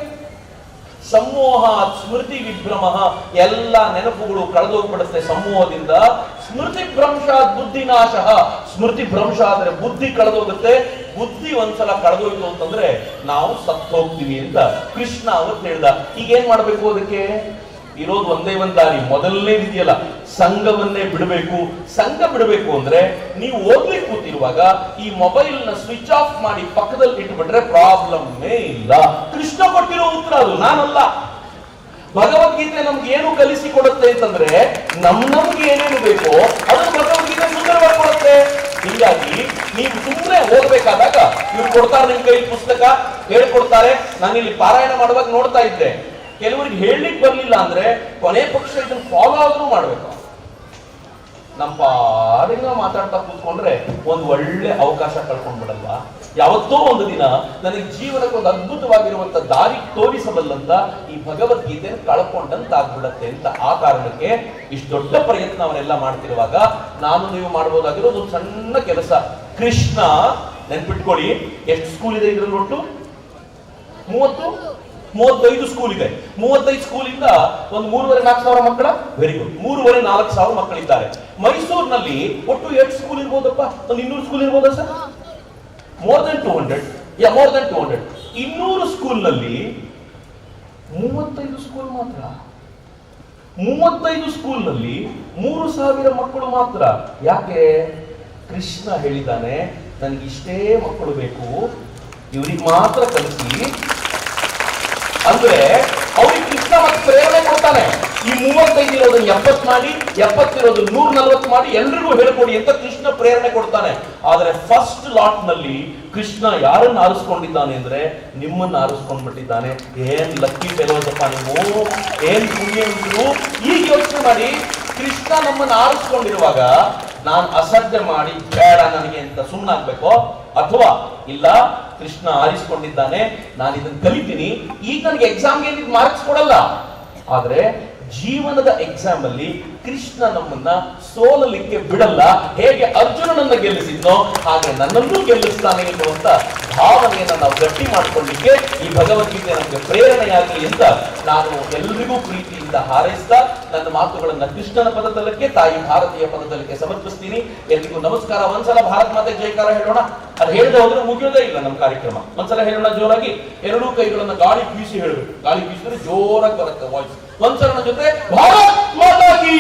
ಸಮೋಹ ಸ್ಮೃತಿ ವಿಭ್ರಮಃ, ಎಲ್ಲ ನೆನಪುಗಳು ಕಳೆದೋಗ್ಬಿಡುತ್ತೆ ಸಮೂಹದಿಂದ. ಸ್ಮೃತಿ ಭ್ರಂಶಾತ್ ಬುದ್ಧಿನಾಶಃ, ಸ್ಮೃತಿ ಭ್ರಂಶ ಆದ್ರೆ ಬುದ್ಧಿ ಕಳೆದೋಗುತ್ತೆ. ಬುದ್ಧಿ ಒಂದ್ಸಲ ಕಳೆದೋಯ್ತು ಅಂತಂದ್ರೆ ನಾವು ಸತ್ತು ಹೋಗ್ತೀವಿ ಅಂತ ಕೃಷ್ಣ ಅವತ್ತು ಹೇಳ್ದ. ಈಗ ಏನ್ ಮಾಡ್ಬೇಕು? ಅದಕ್ಕೆ ಇರೋದು ಒಂದೇ ಒಂದ್ ದಾರಿ. ಮೊದಲನೇ ಇದೆಯಲ್ಲ, ಸಂಘವನ್ನೇ ಬಿಡಬೇಕು. ಸಂಘ ಬಿಡಬೇಕು ಅಂದ್ರೆ ನೀವು ಓದ್ಲಿಕ್ಕೆ ಕೂತಿರುವಾಗ ಈ ಮೊಬೈಲ್ ನ ಸ್ವಿಚ್ ಆಫ್ ಮಾಡಿ ಪಕ್ಕದಲ್ಲಿ ಇಟ್ಬಿಟ್ರೆ ಪ್ರಾಬ್ಲಮ್ಮೇ ಇಲ್ಲ. ಕೃಷ್ಣ ಕೊಟ್ಟಿರೋ ಉತ್ತರ ಅದು, ನಾನಲ್ಲ. ಭಗವದ್ಗೀತೆ ನಮ್ಗೆ ಏನು ಕಲಿಸಿ ಕೊಡುತ್ತೆ ಅಂತಂದ್ರೆ, ನಮ್ಗೆ ಏನೇನು ಬೇಕೋ ಅದನ್ನು ಭಗವದ್ಗೀತೆ ಸುಂದರವಾಗಿ ಕೊಡುತ್ತೆ. ಹೀಗಾಗಿ ನೀವು ಸುಮ್ಮನೆ ಓದ್ಬೇಕಾದಾಗ ಇವ್ರು ಕೊಡ್ತಾರೆ ನಿಮ್ ಕೈ ಪುಸ್ತಕ, ಹೇಳ್ಕೊಡ್ತಾರೆ. ನಾನಿಲ್ಲಿ ಪಾರಾಯಣ ಮಾಡುವಾಗ ನೋಡ್ತಾ ಇದ್ದೆ, ಕೆಲವರಿಗೆ ಹೇಳಲಿಕ್ಕೆ ಬರ್ಲಿಲ್ಲ ಅಂದ್ರೆ ಕೊನೆ ಪಕ್ಷ ಇದನ್ನು ಫಾಲೋ ಆದ್ರೂ ಮಾಡ್ಬೇಕು. ನಮ್ಮ ಪಾಡಿನ ಮಾತಾಡ್ತಾ ಕೂತ್ಕೊಂಡ್ರೆ ಒಂದು ಒಳ್ಳೆ ಅವಕಾಶ ಕಳ್ಕೊಂಡ್ಬಿಡಲ್ವಾ? ಯಾವತ್ತೋ ಒಂದು ದಿನ ನನಗೆ ಜೀವನಕ್ಕೆ ಒಂದು ಅದ್ಭುತವಾಗಿರುವಂತ ದಾರಿ ತೋರಿಸಬಲ್ಲಂತ ಈ ಭಗವದ್ಗೀತೆಯನ್ನು ಕಳ್ಕೊಂಡಂತ ಆಗ್ಬಿಡತ್ತೆ ಅಂತ. ಆ ಕಾರಣಕ್ಕೆ ಇಷ್ಟು ದೊಡ್ಡ ಪ್ರಯತ್ನ ಅವರೆಲ್ಲ ಮಾಡ್ತಿರುವಾಗ ನಾನು ನೀವು ಮಾಡಬಹುದಾಗಿರೋದು ಒಂದು ಸಣ್ಣ ಕೆಲಸ. ಕೃಷ್ಣ ನೆನ್ಪಿಟ್ಕೊಳ್ಳಿ, ಎಷ್ಟು ಸ್ಕೂಲ್ ಇದೆ ಇದ್ರಲ್ಲಿ? ಒಟ್ಟು 35 ಸ್ಕೂಲ್ ಇದೆ. 35 ಸ್ಕೂಲಿಂದ ಒಂದು 3,500-4 ಸಾವಿರ ಮಕ್ಕಳ, ವೆರಿ ಗುಡ್, 3,500-4 ಸಾವಿರ ಮಕ್ಕಳಿದ್ದಾರೆ. ಮೈಸೂರಿನಲ್ಲಿ ಒಟ್ಟು ಎಷ್ಟು ಸ್ಕೂಲ್ ಇರ್ಬೋದಪ್ಪ? ಒಂದು 200 ಸ್ಕೂಲ್ ಇರ್ಬೋದಾ ಸರ್? More than 200. 200 ಸ್ಕೂಲ್ ನಲ್ಲಿ 35 ಸ್ಕೂಲ್ ಮಾತ್ರ. 35 ಸ್ಕೂಲ್ ನಲ್ಲಿ 3,000 ಮಕ್ಕಳು ಮಾತ್ರ. ಯಾಕೆ? ಕೃಷ್ಣ ಹೇಳಿದ್ದಾನೆ, ನನಗೆ ಇಷ್ಟೇ ಮಕ್ಕಳು ಬೇಕು, ಇವ್ರಿಗೆ ಮಾತ್ರ ಕಲಿಸಿ ಅಂದ್ರೆ ಅವ್ರಿಗೆ ಕೃಷ್ಣ ಮತ್ತೆ ಪ್ರೇರಣೆ ಕೊಡ್ತಾನೆ. ಈ 35 ಇರೋದನ್ನ 70 ಮಾಡಿ, 70 ಇರೋದನ್ನ 140 ಮಾಡಿ, ಎಲ್ರಿಗೂ ಹೇಳ್ಕೊಡಿ ಅಂತ ಕೃಷ್ಣ ಪ್ರೇರಣೆ ಕೊಡ್ತಾನೆ. ಆದ್ರೆ ಫಸ್ಟ್ ಲಾಟ್ ನಲ್ಲಿ ಕೃಷ್ಣ ಯಾರನ್ನ ಆರಿಸ್ಕೊಂಡಿದ್ದಾನೆ ಅಂದ್ರೆ ನಿಮ್ಮನ್ನ ಆರಿಸ್ಕೊಂಡ್ಬಿಟ್ಟಿದ್ದಾನೆ. ಏನ್ ಲಕ್ಕಿ ಫೆಲೋಸಪ್ಪ ನೀವು, ಏನ್ ಪುಣ್ಯವಂತರು. ಈಗ ಯೋಚನೆ ಮಾಡಿ, ಕೃಷ್ಣ ನಮ್ಮನ್ನ ಆರಿಸ್ಕೊಂಡಿರುವಾಗ ನಾನು ಅಸಡ್ಡೆ ಮಾಡಿ ಬೇಡ ನನಗೆ ಅಂತ ಸುಮ್ಮನಾಗ್ಬೇಕೋ, ಅಥವಾ ಇಲ್ಲ ಕೃಷ್ಣ ಆರಿಸ್ಕೊಂಡಿದ್ದಾನೆ, ನಾನು ಇದನ್ನ ಕಲಿತೀನಿ, ಈಗ ನನಗೆ ಎಕ್ಸಾಮ್ಗೆ ಮಾರ್ಕ್ಸ್ ಕೊಡಲ್ಲ, ಆದ್ರೆ ಜೀವನದ ಎಕ್ಸಾಮ್ ಅಲ್ಲಿ ಕೃಷ್ಣ ನಮ್ಮನ್ನ ಸೋಲಲಿಕ್ಕೆ ಬಿಡಲ್ಲ. ಹೇಗೆ ಅರ್ಜುನನನ್ನ ಗೆಲ್ಲಿಸಿದ್ನೋ ಹಾಗೆ ನನ್ನನ್ನೂ ಗೆಲ್ಲಿಸ್ತಾನೆ ಎನ್ನುವಂತ ಭಾವನೆಯನ್ನ ನಾವು ಗಟ್ಟಿ ಮಾಡ್ಕೊಳ್ಳಿಕ್ಕೆ ಈ ಭಗವದ್ಗೀತೆ ನಮಗೆ ಪ್ರೇರಣೆಯಾಗಲಿ ಅಂತ ನಾನು ಎಲ್ರಿಗೂ ಪ್ರೀತಿ ಪ್ರೀತಿಯಿಂದ ಹಾರೈಸ್ತಾ ನನ್ನ ಮಾತುಗಳನ್ನ ಕೃಷ್ಣನ ಪದತಲಕ್ಕೆ, ತಾಯಿ ಭಾರತೀಯ ಪದತಲಕ್ಕೆ ಸಮರ್ಪಿಸ್ತೀನಿ. ಎಲ್ರಿಗೂ ನಮಸ್ಕಾರ. ಒಂದ್ಸಲ ಭಾರತ್ ಮಾತೆ ಜಯಕಾರ ಹೇಳೋಣ. ಅದು ಹೇಳದೆ ಹೋದ್ರೆ ಮುಗಿಯೋದೇ ಇಲ್ಲ ನಮ್ಮ ಕಾರ್ಯಕ್ರಮ. ಒಂದ್ಸಲ ಹೇಳೋಣ ಜೋರಾಗಿ. ಎರಡೂ ಕೈಗಳನ್ನ ಗಾಳಿ ಬೀಸಿ ಹೇಳಬೇಕು. ಗಾಳಿ ಬೀಸಿದ್ರೆ ಜೋರಾಗಿ ಬರುತ್ತೆ ವಾಯ್ಸ್. ಒಂದ್ಸಲ ನನ್ನ ಜೊತೆ ಭಾರತ್ ಮಾತಾ ಕೀ